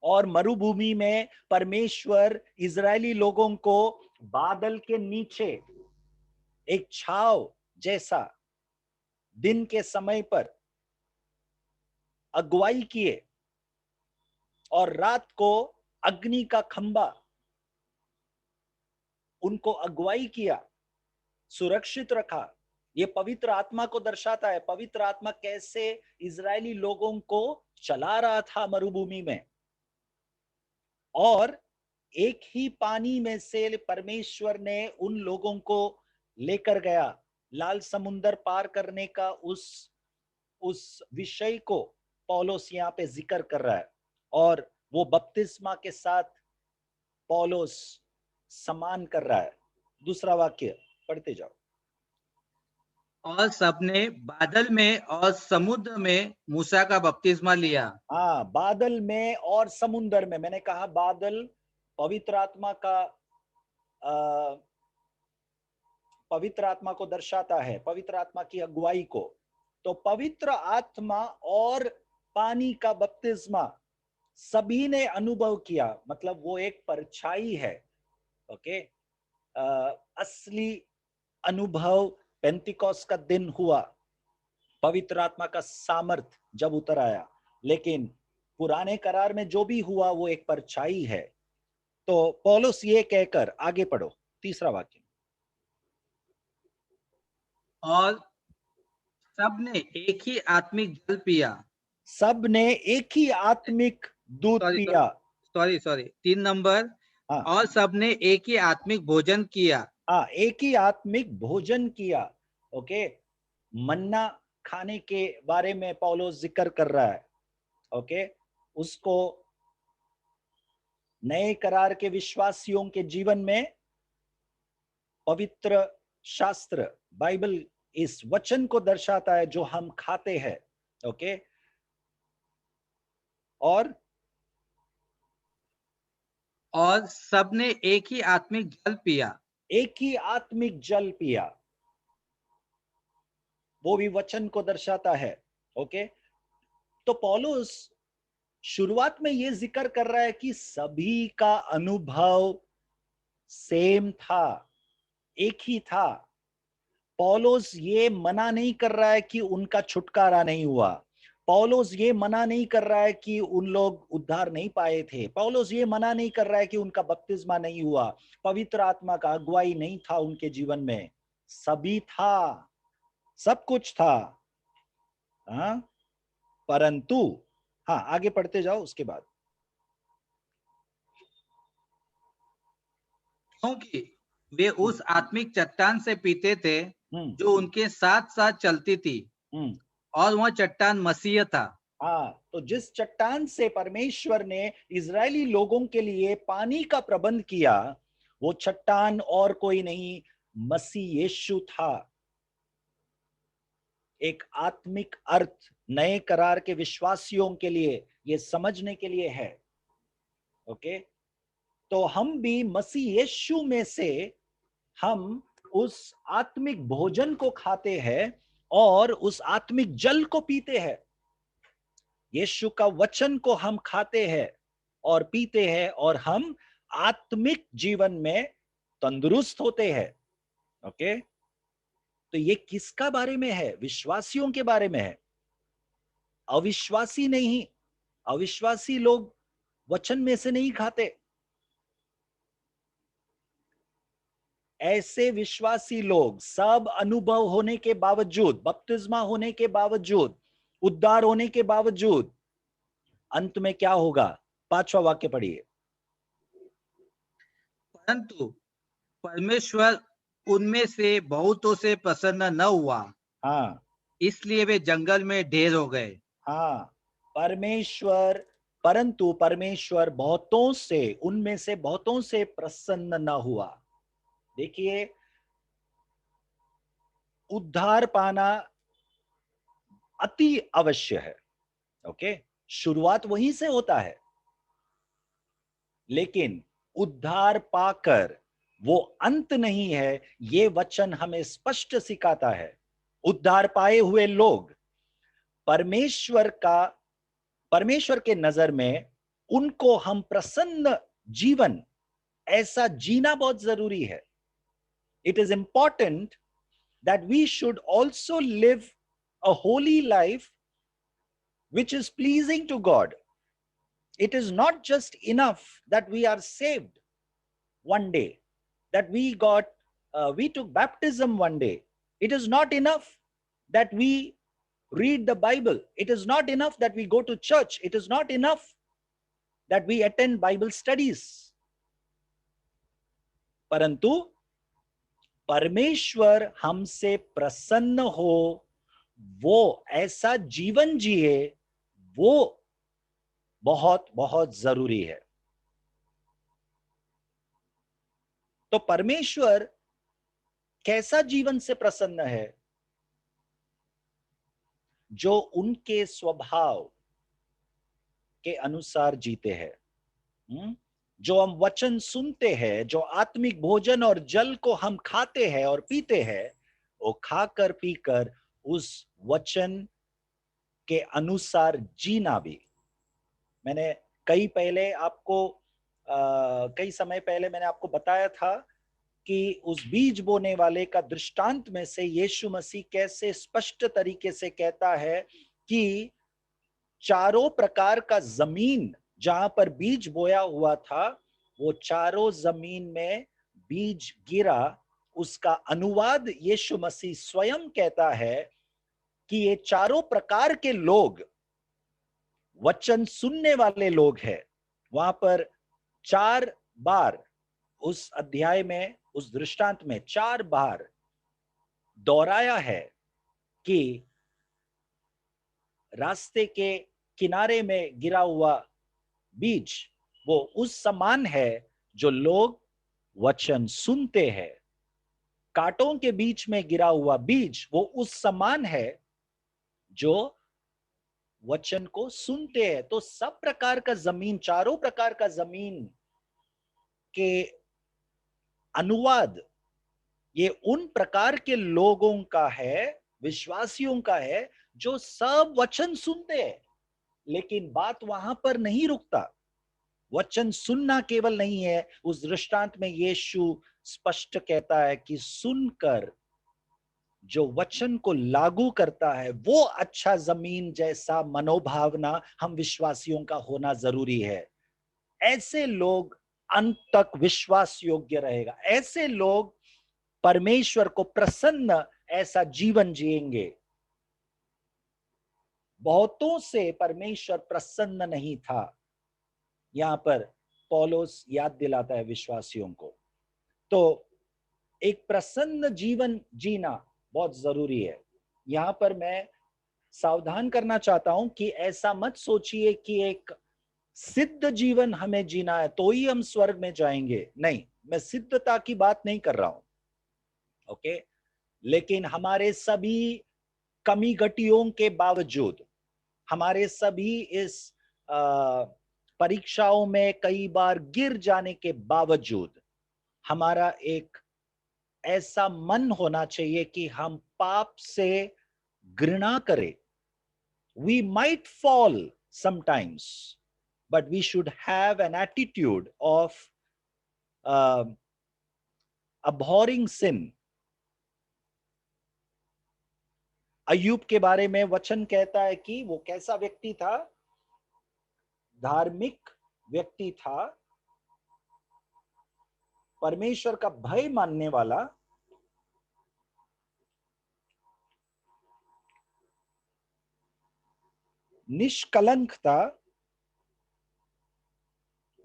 और मरुभूमि में परमेश्वर इजरायली लोगों को बादल के नीचे एक छाव जैसा दिन के समय पर अगुवाई किए, और रात को अग्नि का खंबा उनको अगुवाई किया, सुरक्षित रखा। ये पवित्र आत्मा को दर्शाता है। पवित्र आत्मा कैसे इजरायली लोगों को चला रहा था मरुभूमि में, और एक ही पानी में से परमेश्वर ने उन लोगों को लेकर गया। लाल समुंदर पार करने का उस विषय को पौलुस यहाँ पे जिक्र कर रहा है, और वो बपतिस्मा के साथ पौलुस समान कर रहा है। दूसरा वाक्य पढ़ते जाओ। और सबने बादल में और समुद्र में मूसा का बपतिस्मा लिया। हाँ, बादल में और समुद्र में। मैंने कहा बादल पवित्र आत्मा को दर्शाता है, पवित्र आत्मा की अगुवाई को। तो पवित्र आत्मा और पानी का बपतिस्मा सभी ने अनुभव किया। मतलब वो एक परछाई है। ओके, असली अनुभव पेंतिकोस का दिन हुआ, पवित्र आत्मा का सामर्थ जब उतर आया। लेकिन पुराने करार में जो भी हुआ वो एक परछाई है। तो पौलुस ये कहकर आगे पढ़ो, तीसरा वाक्य। और सबने एक ही आत्मिक जल पिया। सबने एक ही आत्मिक दूध पिया। Sorry 3 number. और सबने एक ही आत्मिक भोजन किया। एक ही आत्मिक भोजन किया। ओके, मन्ना खाने के बारे में पौलुस जिक्र कर रहा है। ओके, उसको नए करार के विश्वासियों के जीवन में पवित्र शास्त्र बाइबल इस वचन को दर्शाता है जो हम खाते हैं। ओके, और सबने एक ही आत्मिक जल पिया। एक ही आत्मिक जल पिया, वो भी वचन को दर्शाता है। ओके, तो पौलुस शुरुआत में ये जिक्र कर रहा है कि सभी का अनुभव सेम था, एक ही था। पौलुस ये मना नहीं कर रहा है कि उनका छुटकारा नहीं हुआ। पौलुस ये मना नहीं कर रहा है कि उन लोग उद्धार नहीं पाए थे। पौलुस ये मना नहीं कर रहा है कि उनका बपतिस्मा नहीं हुआ, पवित्र आत्मा का अगुवाई नहीं था उनके जीवन में। सभी था, सब कुछ था। हाँ, परंतु हाँ, आगे पढ़ते जाओ उसके बाद। क्योंकि वे उस आत्मिक चट्टान से पीते थे जो उनके साथ साथ चलती थी, और वह चट्टान मसीह था। हाँ, तो जिस चट्टान से परमेश्वर ने इजरायली लोगों के लिए पानी का प्रबंध किया, वो चट्टान और कोई नहीं, मसीह यीशु था। एक आत्मिक अर्थ नए करार के विश्वासियों के लिए ये समझने के लिए है। ओके, तो हम भी मसीह यीशु में से हम उस आत्मिक भोजन को खाते हैं और उस आत्मिक जल को पीते हैं। यीशु का वचन को हम खाते हैं और पीते हैं और हम आत्मिक जीवन में तंदुरुस्त होते हैं। ओके, तो ये किसका बारे में है? विश्वासियों के बारे में है, अविश्वासी नहीं। अविश्वासी लोग वचन में से नहीं खाते। ऐसे विश्वासी लोग सब अनुभव होने के बावजूद, बपतिस्मा होने के बावजूद, उद्धार होने के बावजूद, अंत में क्या होगा? 5वां वाक्य पढ़िए। परंतु परमेश्वर उनमें से बहुतों से प्रसन्न न हुआ। हाँ, इसलिए वे जंगल में ढेर हो गए। हाँ, परंतु परमेश्वर बहुतों से, उनमें से बहुतों से प्रसन्न न हुआ। देखिए, उद्धार पाना अति अवश्य है। ओके, शुरुआत वहीं से होता है, लेकिन उद्धार पाकर वो अंत नहीं है। ये वचन हमें स्पष्ट सिखाता है। उद्धार पाए हुए लोग परमेश्वर के नजर में, उनको हम प्रसन्न जीवन ऐसा जीना बहुत जरूरी है। It is important that we should also live a holy life which is pleasing to God. It is not just enough that we are saved one day, that we took baptism one day. It is not enough that we read the Bible. It is not enough that we go to church. It is not enough that we attend Bible studies. परंतु परमेश्वर हमसे प्रसन्न हो, वो ऐसा जीवन जिए, वो बहुत बहुत जरूरी है। तो परमेश्वर कैसा जीवन से प्रसन्न है? जो उनके स्वभाव के अनुसार जीते हैं। जो हम वचन सुनते हैं, जो आत्मिक भोजन और जल को हम खाते हैं और पीते हैं, वो खाकर पीकर उस वचन के अनुसार जीना भी। मैंने कई समय पहले मैंने आपको बताया था कि उस बीज बोने वाले का दृष्टांत में से यीशु मसीह कैसे स्पष्ट तरीके से कहता है कि चारों प्रकार का जमीन जहां पर बीज बोया हुआ था, वो चारों जमीन में बीज गिरा। उसका अनुवाद यीशु मसीह स्वयं कहता है कि ये चारों प्रकार के लोग वचन सुनने वाले लोग हैं। वहां पर 4 बार उस अध्याय में, उस दृष्टांत में 4 बार दोहराया है कि रास्ते के किनारे में गिरा हुआ बीज वो उस समान है जो लोग वचन सुनते हैं। कांटों के बीच में गिरा हुआ बीज वो उस समान है जो वचन को सुनते हैं। तो सब प्रकार का जमीन, चारों प्रकार का जमीन के अनुवाद ये उन प्रकार के लोगों का है, विश्वासियों का है, जो सब वचन सुनते हैं। लेकिन बात वहां पर नहीं रुकता। वचन सुनना केवल नहीं है। उस दृष्टांत में यीशु स्पष्ट कहता है कि सुनकर जो वचन को लागू करता है वो अच्छा जमीन जैसा मनोभावना हम विश्वासियों का होना जरूरी है। ऐसे लोग अंत तक विश्वास योग्य रहेगा। ऐसे लोग परमेश्वर को प्रसन्न ऐसा जीवन जिएंगे। बहुतों से परमेश्वर प्रसन्न नहीं था। यहां पर पौलुस याद दिलाता है विश्वासियों को। तो एक प्रसन्न जीवन जीना बहुत जरूरी है। यहां पर मैं सावधान करना चाहता हूं कि ऐसा मत सोचिए कि एक सिद्ध जीवन हमें जीना है तो ही हम स्वर्ग में जाएंगे। नहीं, मैं सिद्धता की बात नहीं कर रहा हूं, ओके। लेकिन हमारे सभी कमी घटियों के बावजूद, हमारे सभी इस परीक्षाओं में कई बार गिर जाने के बावजूद हमारा एक ऐसा मन होना चाहिए कि हम पाप से घृणा करें। We might fall sometimes, but we should have an attitude of abhorring sin. अय्यूब के बारे में वचन कहता है कि वो कैसा व्यक्ति था? धार्मिक व्यक्ति था, परमेश्वर का भय मानने वाला, निष्कलंक था,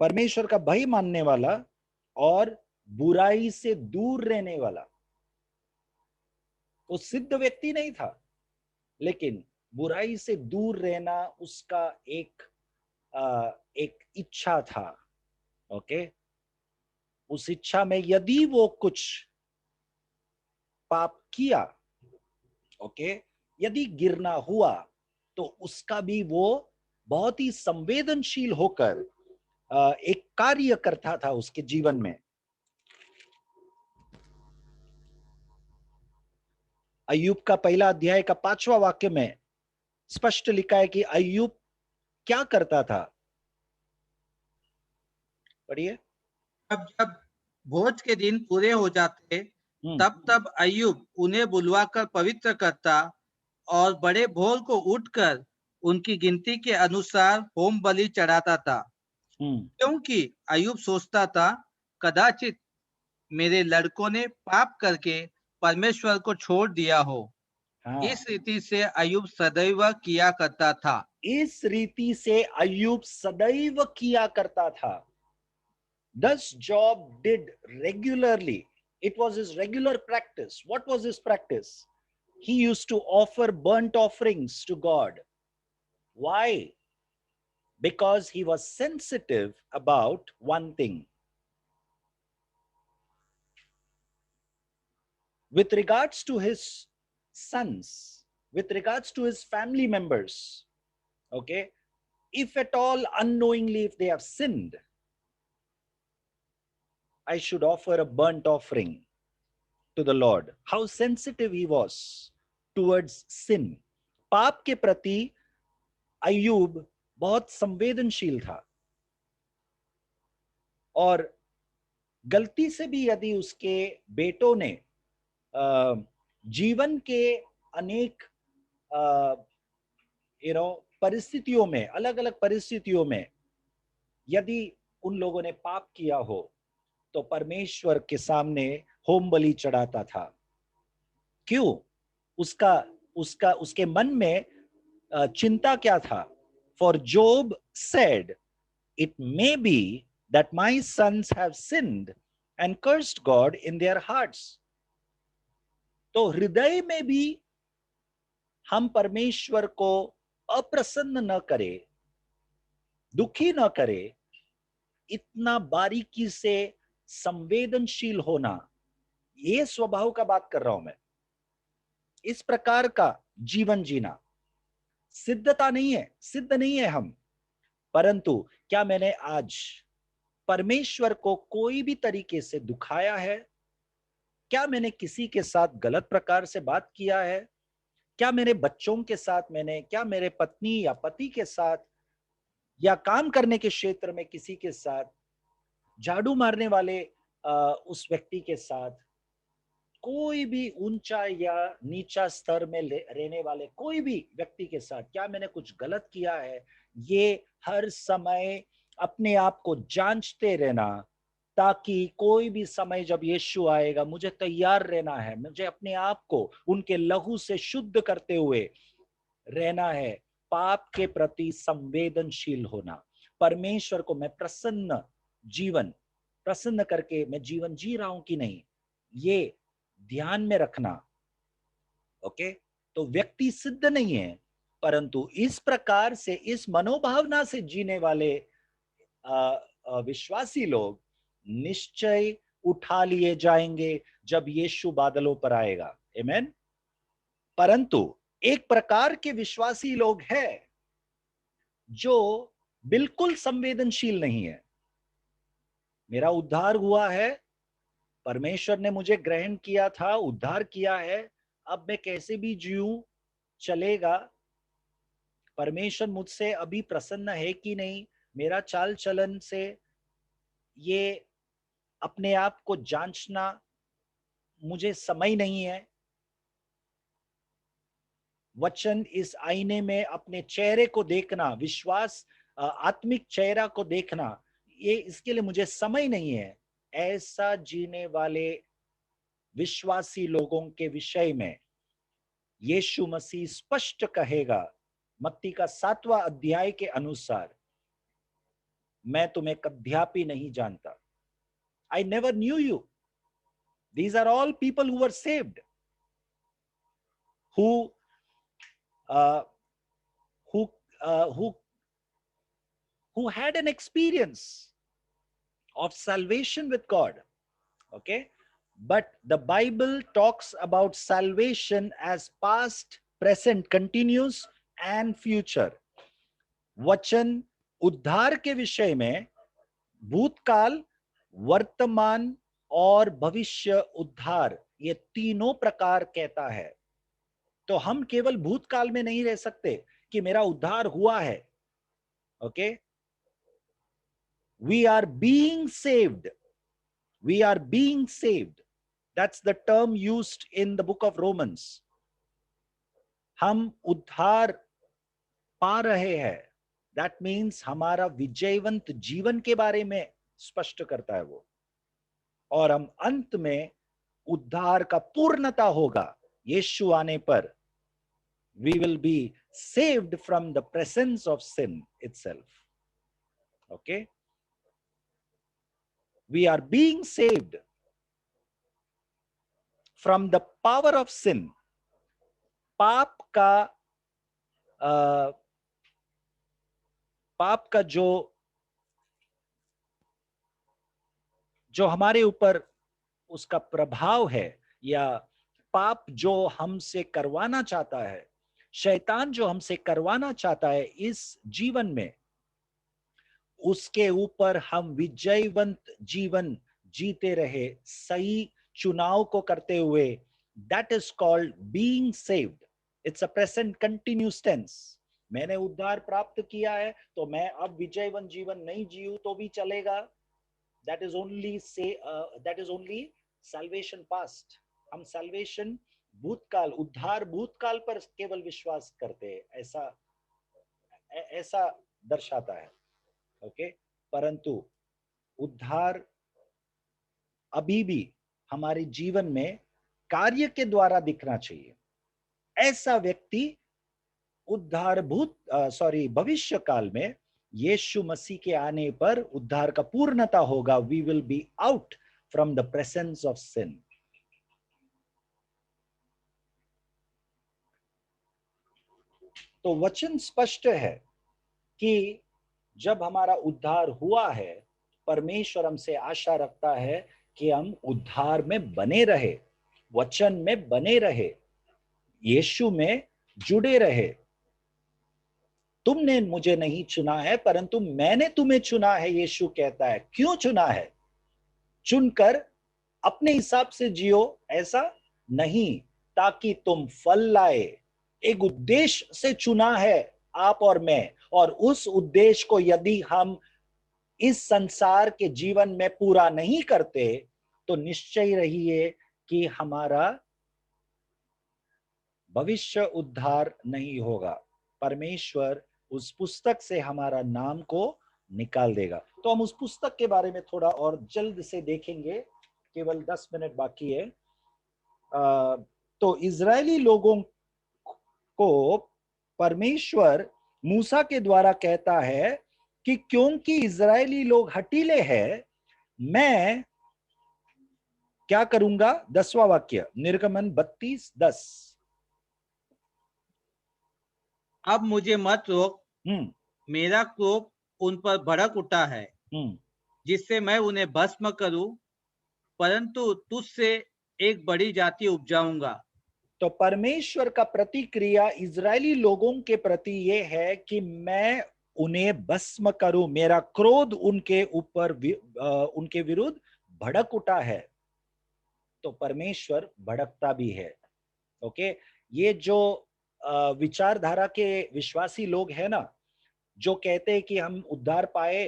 परमेश्वर का भय मानने वाला और बुराई से दूर रहने वाला। वो सिद्ध व्यक्ति नहीं था, लेकिन बुराई से दूर रहना उसका एक इच्छा था, ओके। उस इच्छा में यदि वो कुछ पाप किया, ओके, यदि गिरना हुआ, तो उसका भी वो बहुत ही संवेदनशील होकर एक कार्य करता था उसके जीवन में। अय्यूब का पहला अध्याय का 5वां वाक्य में स्पष्ट लिखा है कि अय्यूब क्या करता था। पढ़िए। अब जब भोज के दिन पूरे हो जाते तब अय्यूब उन्हें बुलवाकर पवित्र करता और बड़े भोर को उठकर उनकी गिनती के अनुसार होम बलि चढ़ाता था, क्योंकि अय्यूब सोचता था कदाचित मेरे लड़कों ने पाप करके परमेश्वर को छोड़ दिया हो। इस रीति से अय्यूब सदैव किया करता था। इस रीति से अय्यूब सदैव किया करता था। Thus Job did regularly. It was his regular practice. What was his practice? He used to offer burnt offerings to God. Why? Because he was sensitive about one thing. With regards to his sons, with regards to his family members, okay, if at all unknowingly if they have sinned, I should offer a burnt offering to the Lord. How sensitive he was towards sin. पाप के प्रति अय्यूब बहुत संवेदनशील था, और गलती से भी यदि उसके बेटों ने जीवन के अनेक परिस्थितियों में, अलग अलग परिस्थितियों में यदि उन लोगों ने पाप किया हो, तो परमेश्वर के सामने होम बलि चढ़ाता था। क्यों? उसके मन में चिंता क्या था? For Job said, it may be that my sons have sinned and cursed God in their hearts. तो हृदय में भी हम परमेश्वर को अप्रसन्न न करे, दुखी न करे, इतना बारीकी से संवेदनशील होना, ये स्वभाव का बात कर रहा हूं मैं। इस प्रकार का जीवन जीना सिद्धता नहीं है, सिद्ध नहीं है हम, परंतु क्या मैंने आज परमेश्वर को कोई भी तरीके से दुखाया है? क्या मैंने किसी के साथ गलत प्रकार से बात किया है? क्या मेरे बच्चों के साथ मैंने, क्या मेरे पत्नी या पति के साथ, या काम करने के क्षेत्र में किसी के साथ, झाड़ू मारने वाले उस व्यक्ति के साथ, कोई भी ऊंचा या नीचा स्तर में रहने वाले कोई भी व्यक्ति के साथ क्या मैंने कुछ गलत किया है? ये हर समय अपने आप को जांचते रहना, ताकि कोई भी समय जब यीशु आएगा मुझे तैयार रहना है, मुझे अपने आप को उनके लहू से शुद्ध करते हुए रहना है। पाप के प्रति संवेदनशील होना, परमेश्वर को मैं प्रसन्न करके मैं जीवन जी रहा हूं कि नहीं, ये ध्यान में रखना। ओके, तो व्यक्ति सिद्ध नहीं है, परंतु इस प्रकार से, इस मनोभावना से जीने वाले विश्वासी लोग निश्चय उठा लिए जाएंगे जब यीशु बादलों पर आएगा। आमीन। परंतु एक प्रकार के विश्वासी लोग हैं जो बिल्कुल संवेदनशील नहीं है। मेरा उद्धार हुआ है, परमेश्वर ने मुझे ग्रहण किया था, उद्धार किया है, अब मैं कैसे भी जीऊं चलेगा। परमेश्वर मुझसे अभी प्रसन्न है कि नहीं, मेरा चाल चलन से ये अपने आप को जांचना मुझे समय नहीं है। वचन इस आईने में अपने चेहरे को देखना, विश्वास आत्मिक चेहरा को देखना, ये इसके लिए मुझे समय नहीं है। ऐसा जीने वाले विश्वासी लोगों के विषय में यीशु मसीह स्पष्ट कहेगा, मत्ती का 7वां अध्याय के अनुसार, मैं तुम्हें कद्यापि नहीं जानता। I never knew you. These are all people who were saved, who had an experience of salvation with God. Okay, but the Bible talks about salvation as past, present, continuous and future. वचन उद्धार के विषय में भूतकाल, वर्तमान और भविष्य उद्धार, ये तीनों प्रकार कहता है। तो हम केवल भूतकाल में नहीं रह सकते कि मेरा उद्धार हुआ है। Okay, we are being saved. We are being saved. That's the term used in the book of Romans. हम उद्धार पा रहे हैं, that means हमारा विजयवंत जीवन के बारे में स्पष्ट करता है वो। और हम अंत में उद्धार का पूर्णता होगा यीशु आने पर। We will be saved from the presence of sin itself. Okay, we are being saved from the power of sin. पाप का जो हमारे ऊपर उसका प्रभाव है, या पाप जो हमसे करवाना चाहता है, शैतान जो हमसे करवाना चाहता है इस जीवन में, उसके ऊपर हम विजयवंत जीवन जीते रहे, सही चुनाव को करते हुए। That is called being saved. It's a present continuous tense. मैंने उद्धार प्राप्त किया है तो मैं अब विजयवंत जीवन नहीं जीऊं तो भी चलेगा। That is only salvation past. हम salvation भूतकाल, उद्धार भूतकाल पर केवल विश्वास करते हैं, ऐसा दर्शाता है। ओके, परंतु उद्धार अभी भी हमारे जीवन में कार्य के द्वारा दिखना चाहिए। ऐसा व्यक्ति भविष्य काल में यीशु मसीह के आने पर उद्धार का पूर्णता होगा। We will be out from the presence of sin. तो वचन स्पष्ट है कि जब हमारा उद्धार हुआ है, परमेश्वर हमसे आशा रखता है कि हम उद्धार में बने रहे, वचन में बने रहे, यीशु में जुड़े रहे। तुमने मुझे नहीं चुना है परंतु मैंने तुम्हें चुना है, यीशु कहता है। क्यों चुना है? चुनकर अपने हिसाब से जियो ऐसा नहीं, ताकि तुम फल लाए। एक उद्देश्य से चुना है आप और मैं, और उस उद्देश्य को यदि हम इस संसार के जीवन में पूरा नहीं करते तो निश्चय रहिए कि हमारा भविष्य उद्धार नहीं होगा। परमेश्वर उस पुस्तक से हमारा नाम को निकाल देगा। तो हम उस पुस्तक के बारे में थोड़ा और जल्द से देखेंगे, केवल 10 मिनट बाकी है। तो इजरायली लोगों को परमेश्वर मूसा के द्वारा कहता है कि क्योंकि इजरायली लोग हठीले हैं, मैं क्या करूंगा? 10वां वाक्य, निर्गमन 32:10। अब मुझे मत रोक, मेरा कोप उन पर भड़क उठा है, जिससे मैं उन्हें भस्म करूं, परंतु तुझसे एक बड़ी जाति उपजाऊंगा। तो परमेश्वर का प्रतिक्रिया इजरायली लोगों के प्रति यह है कि मैं उन्हें भस्म करूं, मेरा क्रोध उनके ऊपर उनके विरुद्ध भड़क उठा है। तो परमेश्वर भड़कता भी है। ओके, ये जो विचारधारा के विश्वासी लोग हैं ना, जो कहते हैं कि हम उद्धार पाए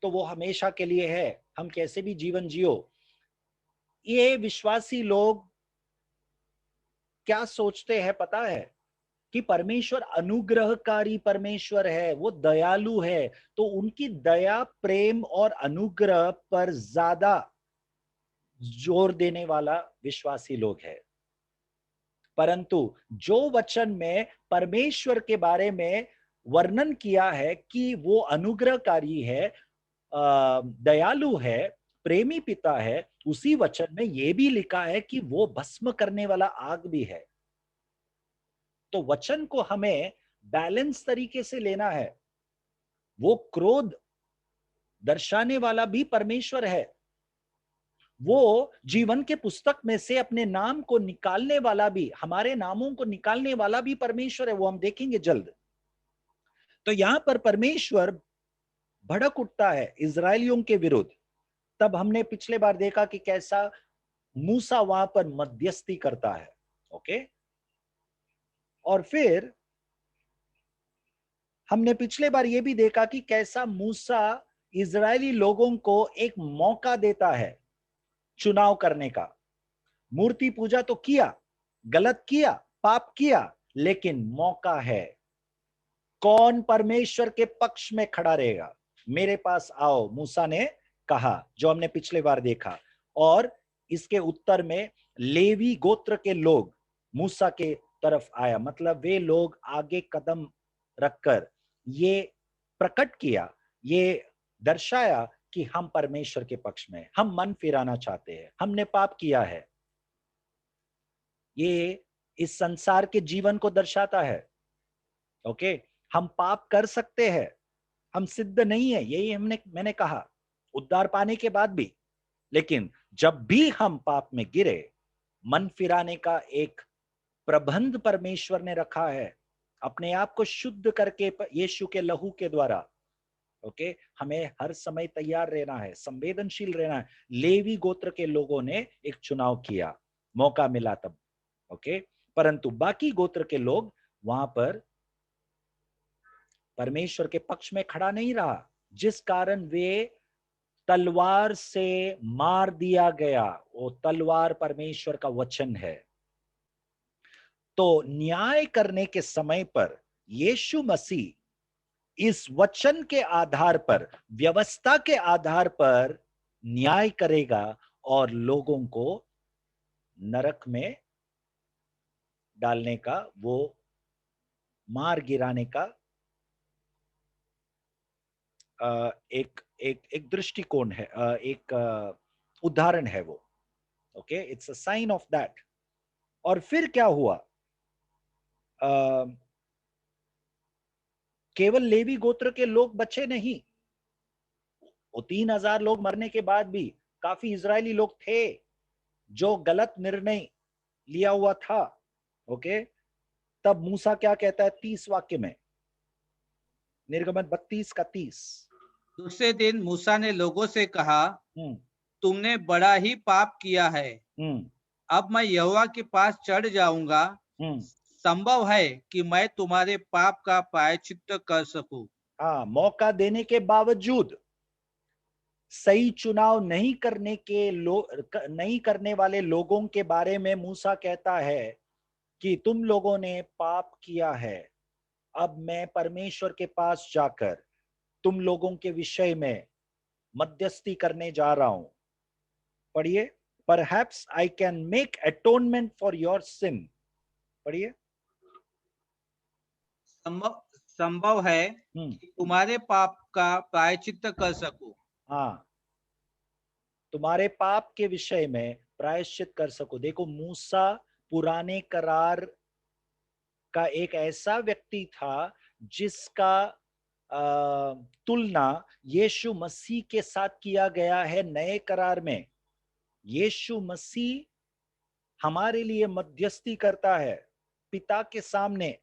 तो वो हमेशा के लिए है, हम कैसे भी जीवन जियो, ये विश्वासी लोग क्या सोचते हैं पता है? कि परमेश्वर अनुग्रहकारी परमेश्वर है, वो दयालु है, तो उनकी दया, प्रेम और अनुग्रह पर ज्यादा जोर देने वाला विश्वासी लोग है। परंतु जो वचन में परमेश्वर के बारे में वर्णन किया है कि वो अनुग्रहकारी है, दयालु है, प्रेमी पिता है, उसी वचन में यह भी लिखा है कि वो भस्म करने वाला आग भी है। तो वचन को हमें बैलेंस तरीके से लेना है। वो क्रोध दर्शाने वाला भी परमेश्वर है, वो जीवन के पुस्तक में से अपने नाम को निकालने वाला भी, हमारे नामों को निकालने वाला भी परमेश्वर है, वो हम देखेंगे जल्द। तो यहां पर परमेश्वर भड़क उठता है इजरायलियों के विरुद्ध। तब हमने पिछले बार देखा कि कैसा मूसा वहां पर मध्यस्थी करता है। ओके, और फिर हमने पिछले बार यह भी देखा कि कैसा मूसा इजरायली लोगों को एक मौका देता है चुनाव करने का। मूर्ति पूजा तो किया, गलत किया, पाप किया, लेकिन मौका है। कौन परमेश्वर के पक्ष में खड़ा रहेगा? मेरे पास आओ, मूसा ने कहा, जो हमने पिछले बार देखा। और इसके उत्तर में लेवी गोत्र के लोग मूसा के तरफ आया, मतलब वे लोग आगे कदम रखकर ये प्रकट किया, ये दर्शाया कि हम परमेश्वर के पक्ष में, हम मन फिराना चाहते हैं, हमने पाप किया है। ये इस संसार के जीवन को दर्शाता है। ओके, हम पाप कर सकते हैं, हम सिद्ध नहीं है, यही मैंने कहा उद्धार पाने के बाद भी। लेकिन जब भी हम पाप में गिरे, मन फिराने का एक प्रबंध परमेश्वर ने रखा है, अपने आप को शुद्ध करके यीशु के लहू के द्वारा। ओके, हमें हर समय तैयार रहना है, संवेदनशील रहना है। लेवी गोत्र के लोगों ने एक चुनाव किया, मौका मिला तब। ओके, परंतु बाकी गोत्र के लोग वहां पर परमेश्वर के पक्ष में खड़ा नहीं रहा, जिस कारण वे तलवार से मार दिया गया। वो तलवार परमेश्वर का वचन है। तो न्याय करने के समय पर यीशु मसीह इस वचन के आधार पर, व्यवस्था के आधार पर न्याय करेगा और लोगों को नरक में डालने का, वो मार गिराने का एक दृष्टिकोण है, एक उदाहरण है वो। Okay, it's a sign of that. और फिर क्या हुआ? केवल लेवी गोत्र के लोग बचे नहीं, वो 3000 लोग मरने के बाद भी काफी इजरायली लोग थे जो गलत निर्णय लिया हुआ था। ओके, तब मूसा क्या कहता है 30 वाक्य में, निर्गमन 32 का 30। दूसरे दिन मूसा ने लोगों से कहा, तुमने बड़ा ही पाप किया है। अब मैं यहोवा के पास चढ़ जाऊंगा। संभव है कि मैं तुम्हारे पाप का प्रायश्चित कर सकूं। हाँ, मौका देने के बावजूद सही चुनाव नहीं करने वाले लोगों के बारे में मूसा कहता है कि तुम लोगों ने पाप किया है। अब मैं परमेश्वर के पास जाकर तुम लोगों के विषय में मध्यस्थी करने जा रहा हूं। पढ़िए, perhaps I can make atonement for your sin. पढ़िए, संभव है कि तुम्हारे पाप का प्रायश्चित कर सकूं। हाँ, तुम्हारे पाप के विषय में प्रायश्चित कर सको। देखो, मूसा पुराने करार का एक ऐसा व्यक्ति था जिसका तुलना यीशु मसीह के साथ किया गया है नए करार में। यीशु मसीह हमारे लिए मध्यस्थी करता है पिता के सामने।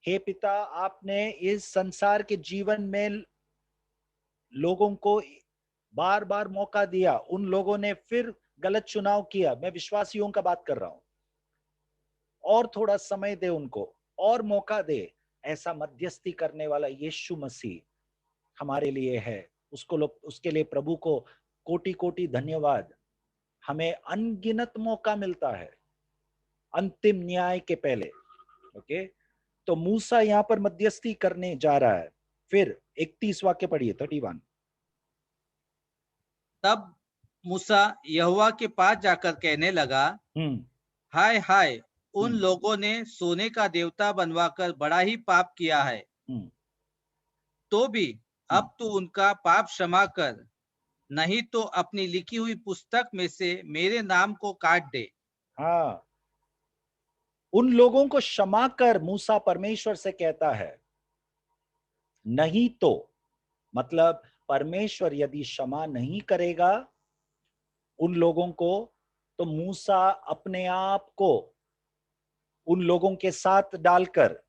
हे पिता, आपने इस संसार के जीवन में लोगों को बार बार मौका दिया, उन लोगों ने फिर गलत चुनाव किया। मैं विश्वासियों का बात कर रहा हूं। और थोड़ा समय दे उनको, और मौका दे। ऐसा मध्यस्थी करने वाला यीशु मसीह हमारे लिए है। उसके लिए प्रभु को कोटि कोटि धन्यवाद। हमें अनगिनत मौका मिलता है अंतिम न्याय के पहले। ओके, तो मूसा यहां पर मध्यस्थी करने जा रहा है। फिर 31 वाक्य पढ़िए, 31। तब मूसा यहोवा के पास जाकर कहने लगा, हाय हाय, उन लोगों ने सोने का देवता बनवाकर बड़ा ही पाप किया है। तो भी अब तू उनका पाप क्षमा कर, नहीं तो अपनी लिखी हुई पुस्तक में से मेरे नाम को काट दे। हाँ, उन लोगों को क्षमा कर, मूसा परमेश्वर से कहता है। नहीं तो मतलब परमेश्वर यदि क्षमा नहीं करेगा उन लोगों को, तो मूसा अपने आप को उन लोगों के साथ डालकर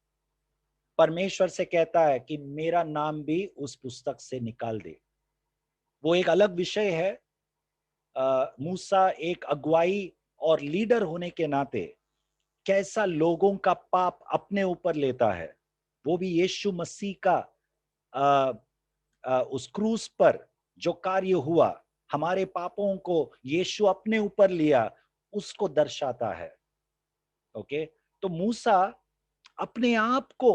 परमेश्वर से कहता है कि मेरा नाम भी उस पुस्तक से निकाल दे। वो एक अलग विषय है। मूसा एक अगुवाई और लीडर होने के नाते कैसा लोगों का पाप अपने ऊपर लेता है, वो भी यीशु मसीह का उस क्रूस पर जो कार्य हुआ, हमारे पापों को यीशु अपने ऊपर लिया, उसको दर्शाता है। ओके, तो मूसा अपने आप को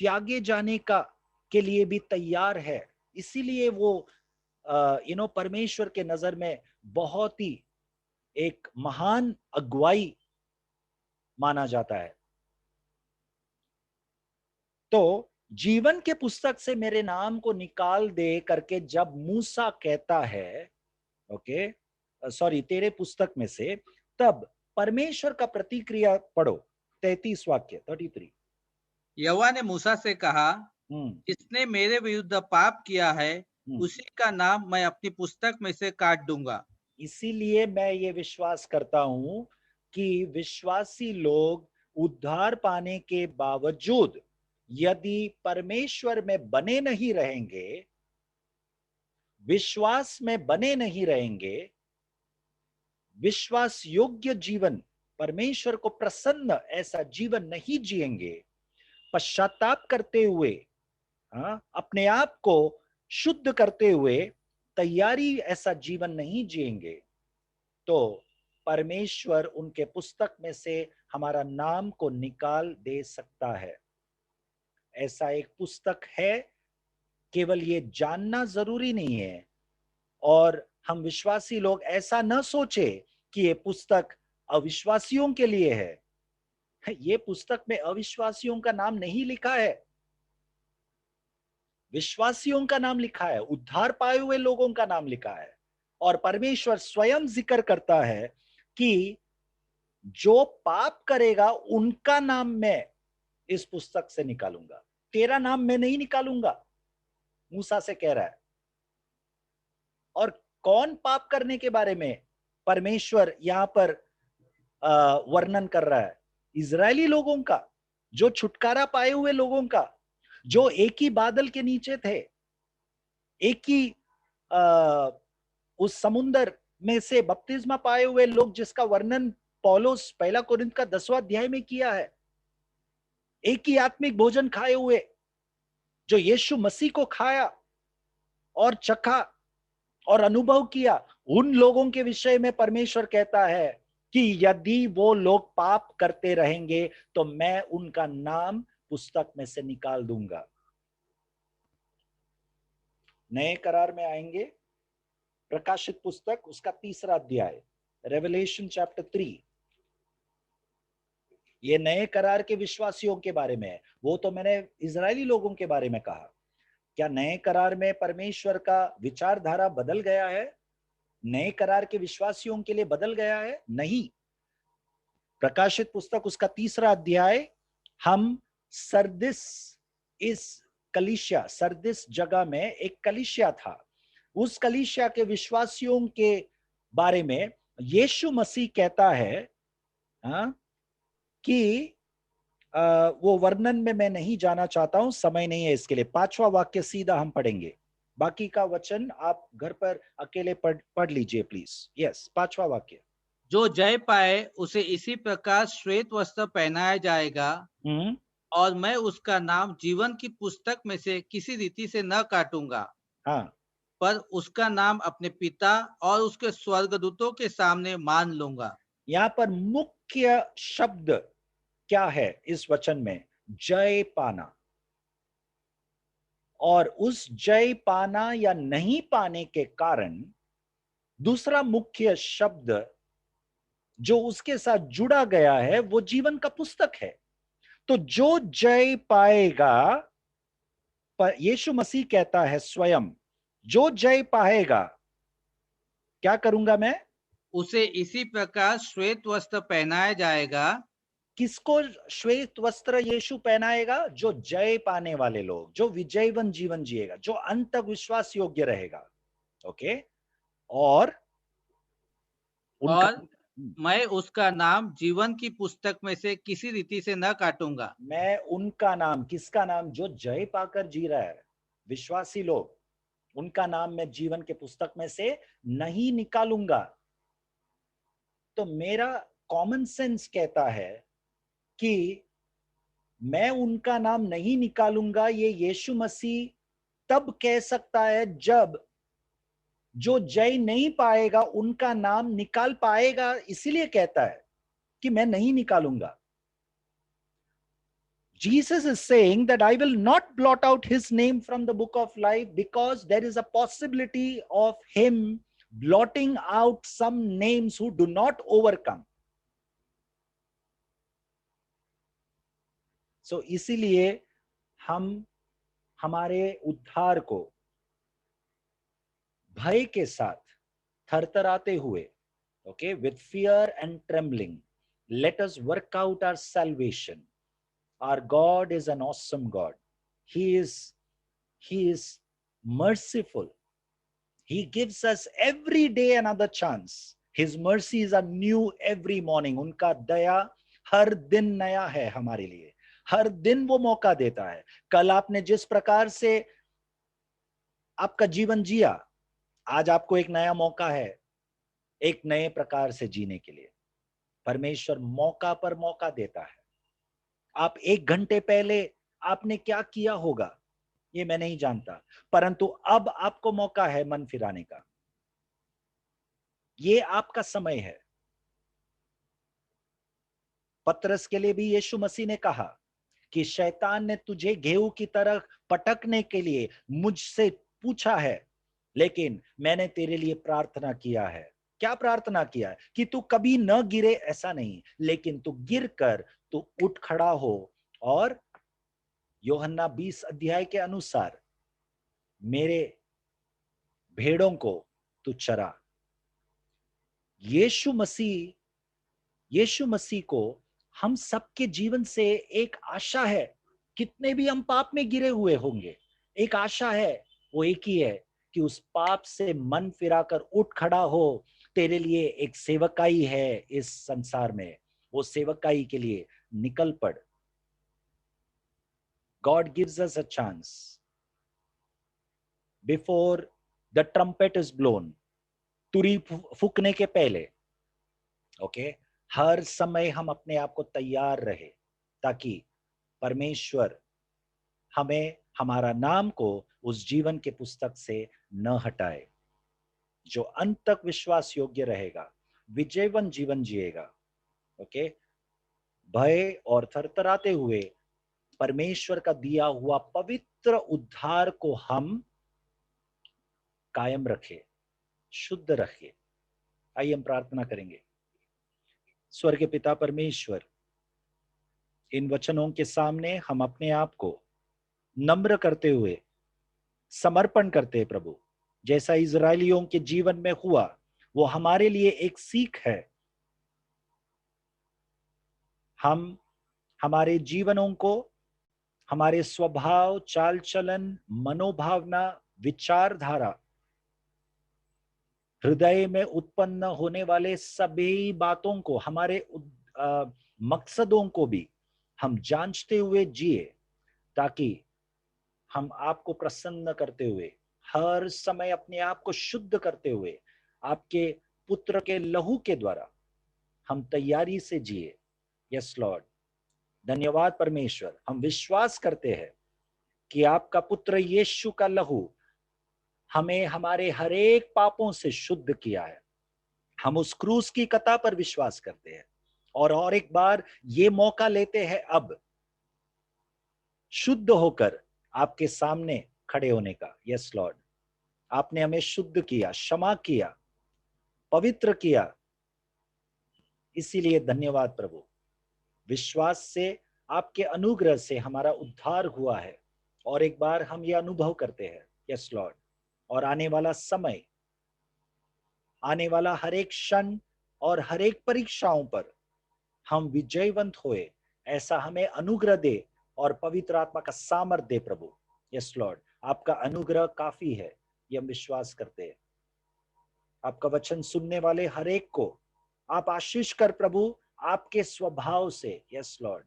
त्यागे जाने के लिए भी तैयार है। इसीलिए वो परमेश्वर के नजर में बहुत ही एक महान अगुवाई माना जाता है। तो जीवन के पुस्तक से मेरे नाम को निकाल दे करके जब मूसा कहता है, ओके सॉरी, तेरे पुस्तक में से, तब परमेश्वर का प्रतिक्रिया पढ़ो, 33 वाक्य 33। यहोवा ने मूसा से कहा, जिसने मेरे विरुद्ध पाप किया है उसी का नाम मैं अपनी पुस्तक में से काट दूंगा। इसीलिए मैं ये विश्वास करता हूं कि विश्वासी लोग उद्धार पाने के बावजूद यदि परमेश्वर में बने नहीं रहेंगे, विश्वास में बने नहीं रहेंगे, विश्वास योग्य जीवन, परमेश्वर को प्रसन्न ऐसा जीवन नहीं जिएंगे, पश्चाताप करते हुए, अपने आप को शुद्ध करते हुए तैयारी ऐसा जीवन नहीं जिएंगे, तो परमेश्वर उनके पुस्तक में से हमारा नाम को निकाल दे सकता है। ऐसा एक पुस्तक है, केवल ये जानना जरूरी नहीं है। और हम विश्वासी लोग ऐसा न सोचे कि ये पुस्तक अविश्वासियों के लिए है। ये पुस्तक में अविश्वासियों का नाम नहीं लिखा है, विश्वासियों का नाम लिखा है, उद्धार पाए हुए लोगों का नाम लिखा है। और परमेश्वर स्वयं जिक्र करता है कि जो पाप करेगा उनका नाम मैं इस पुस्तक से निकालूंगा, तेरा नाम मैं नहीं निकालूंगा, मूसा से कह रहा है। और कौन पाप करने के बारे में परमेश्वर यहां पर वर्णन कर रहा है? इजरायली लोगों का, जो छुटकारा पाए हुए लोगों का, जो एक ही बादल के नीचे थे, एक ही उस समुन्दर में से बपतिस्मा पाए हुए लोग, जिसका वर्णन पौलुस पहला कोरिन्थ का 10वां अध्याय में किया है। एक ही आत्मिक भोजन खाए हुए, जो यीशु मसीह को खाया और चखा और अनुभव किया, उन लोगों के विषय में परमेश्वर कहता है कि यदि वो लोग पाप करते रहेंगे तो मैं उनका नाम पुस्तक में से निकाल दूंगा। नए करार में आएंगे, प्रकाशित पुस्तक उसका 3रा अध्याय, रेवलेशन चैप्टर 3। ये नए करार के विश्वासियों के बारे में है। वो तो मैंने इजरायली लोगों के बारे में कहा। क्या नए करार में परमेश्वर का विचारधारा बदल गया है? नए करार के विश्वासियों के लिए बदल गया है? नहीं। प्रकाशित पुस्तक उसका 3रा अध्याय, हम सरदिस, इस कलीसिया, सरदिस जगह में एक कलीसिया था, उस कलीसिया के विश्वासियों के बारे में यीशु मसीह कहता है कि वो वर्णन में मैं नहीं जाना चाहता हूं, समय नहीं है इसके लिए। 5वां वाक्य सीधा हम पढ़ेंगे, बाकी का वचन आप घर पर अकेले पढ़ लीजिए प्लीज। यस, 5वां वाक्य। जो जय पाए उसे इसी प्रकार श्वेत वस्त्र पहनाया जाएगा और मैं उसका नाम जीवन की पुस्तक में से किसी रीति से न काटूंगा। हाँ, पर उसका नाम अपने पिता और उसके स्वर्गदूतों के सामने मान लूंगा। यहाँ पर मुख्य शब्द क्या है इस वचन में? जय पाना। और उस जय पाना या नहीं पाने के कारण दूसरा मुख्य शब्द जो उसके साथ जुड़ा गया है वो जीवन का पुस्तक है। तो जो जय पाएगा, यीशु मसीह कहता है स्वयं, जो जय पाएगा क्या करूंगा मैं? उसे इसी प्रकार श्वेत वस्त्र पहनाया जाएगा। किसको श्वेत वस्त्र यीशु पहनाएगा? जो जय पाने वाले लोग, जो विजयवन जीवन जिएगा, जो अंत तक विश्वास योग्य रहेगा। ओके, और मैं उसका नाम जीवन की पुस्तक में से किसी रीति से न काटूंगा। मैं उनका नाम, किसका नाम? जो जय पाकर जी रहा है, विश्वासी लोग, उनका नाम मैं जीवन के पुस्तक में से नहीं निकालूंगा। तो मेरा कॉमन सेंस कहता है कि मैं उनका नाम नहीं निकालूंगा, ये यीशु मसीह तब कह सकता है जब जो जय नहीं पाएगा उनका नाम निकाल पाएगा। इसीलिए कहता है कि मैं नहीं निकालूंगा। Jesus is saying that I will not blot out his name from the book of life because there is a possibility of him blotting out some names who do not overcome. So इसीलिए हम हमारे उद्धार को भय के साथ थरथराते हुए, okay, with fear and trembling, let us work out our salvation. Our God is an awesome God. He is merciful. He gives us every day another chance. His mercies are new every morning. उनका दया हर दिन नया है हमारे लिए, हर दिन वो मौका देता है। कल आपने जिस प्रकार से आपका जीवन जिया, आज आपको एक नया मौका है एक नए प्रकार से जीने के लिए। परमेश्वर मौका पर मौका देता है। आप 1 घंटे पहले आपने क्या किया होगा ये मैं नहीं जानता, परंतु अब आपको मौका है मन फिराने का। ये आपका समय है। पतरस के लिए भी यीशु मसीह ने कहा कि शैतान ने तुझे गेहूं की तरह पटकने के लिए मुझसे पूछा है, लेकिन मैंने तेरे लिए प्रार्थना किया है। क्या प्रार्थना किया है? कि तू कभी न गिरे, ऐसा नहीं, लेकिन तू गिर कर तू उठ खड़ा हो और यूहन्ना 20 अध्याय के अनुसार मेरे भेड़ों को तू चरा। यीशु मसीह यीशु मसीह को हम सबके जीवन से एक आशा है, कितने भी हम पाप में गिरे हुए होंगे, एक आशा है, वो एक ही है कि उस पाप से मन फिराकर उठ खड़ा हो। तेरे लिए एक सेवकाई है इस संसार में, वो सेवकाई के लिए निकल पड़। God gives us a chance before the trumpet is blown, तुरी फूकने के पहले। ओके, हर समय हम अपने आप को तैयार रहे ताकि परमेश्वर हमें, हमारा नाम को उस जीवन के पुस्तक से न हटाए। जो अंत तक विश्वास योग्य रहेगा, विजयवन जीवन जिएगा। ओके, भय और थरथराते हुए परमेश्वर का दिया हुआ पवित्र उद्धार को हम कायम रखे, शुद्ध रखे। आइए हम प्रार्थना करेंगे। स्वर्गीय पिता परमेश्वर, इन वचनों के सामने हम अपने आप को नम्र करते हुए समर्पण करते हैं प्रभु। जैसा इजरायलियों के जीवन में हुआ, वो हमारे लिए एक सीख है। हम हमारे जीवनों को, हमारे स्वभाव, चाल चलन, मनोभावना, विचारधारा, हृदय में उत्पन्न होने वाले सभी बातों को, हमारे मकसदों को भी हम जांचते हुए जिए, ताकि हम आपको प्रसन्न करते हुए, हर समय अपने आप को शुद्ध करते हुए, आपके पुत्र के लहू के द्वारा हम तैयारी से जिए। यस लॉर्ड, धन्यवाद परमेश्वर। हम विश्वास करते हैं कि आपका पुत्र यीशु का लहू हमें हमारे हर एक पापों से शुद्ध किया है। हम उस क्रूस की कथा पर विश्वास करते हैं और एक बार ये मौका लेते हैं अब शुद्ध होकर आपके सामने खड़े होने का। यस लॉर्ड, आपने हमें शुद्ध किया, क्षमा किया, पवित्र किया, इसीलिए धन्यवाद प्रभु। विश्वास से, आपके अनुग्रह से हमारा उद्धार हुआ है और एक बार हम ये अनुभव करते हैं। यस लॉर्ड, और आने वाला समय, आने वाला हर एक क्षण और हर एक परीक्षाओं पर हम विजयवंत होए, ऐसा हमें अनुग्रह दे और पवित्र आत्मा का सामर्थ दे प्रभु। यस लॉर्ड, आपका अनुग्रह काफी है, ये हम विश्वास करते हैं। आपका वचन सुनने वाले हर एक को आप आशीष कर प्रभु, आपके स्वभाव से। यस लॉर्ड,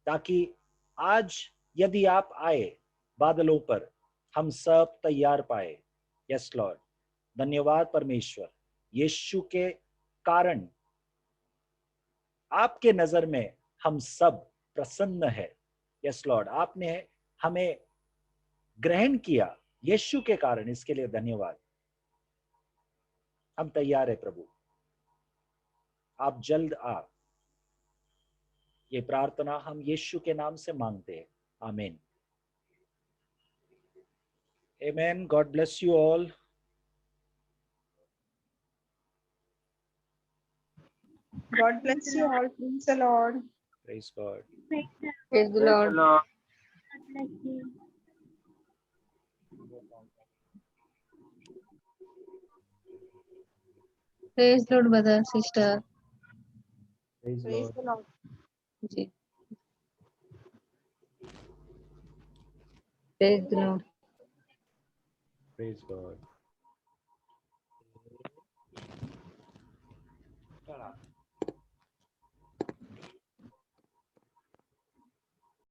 ताकि आज यदि आप आए बादलों पर, हम सब तैयार पाए। यस लॉर्ड, धन्यवाद परमेश्वर। यीशु के कारण आपके नजर में हम सब प्रसन्न है। यस लॉर्ड, आपने हमें ग्रहण किया यीशु के कारण, इसके लिए धन्यवाद। हम तैयार है प्रभु, आप जल्द आ। ये प्रार्थना हम यीशु के नाम से मांगते हैं, आमीन। Amen. God bless you all. God bless you all. Praise the Lord. Praise God. Praise the Lord. God bless you. Praise the Lord, brother, sister. Praise Praise Lord. the Lord. Ji. Praise the Lord. Praise God.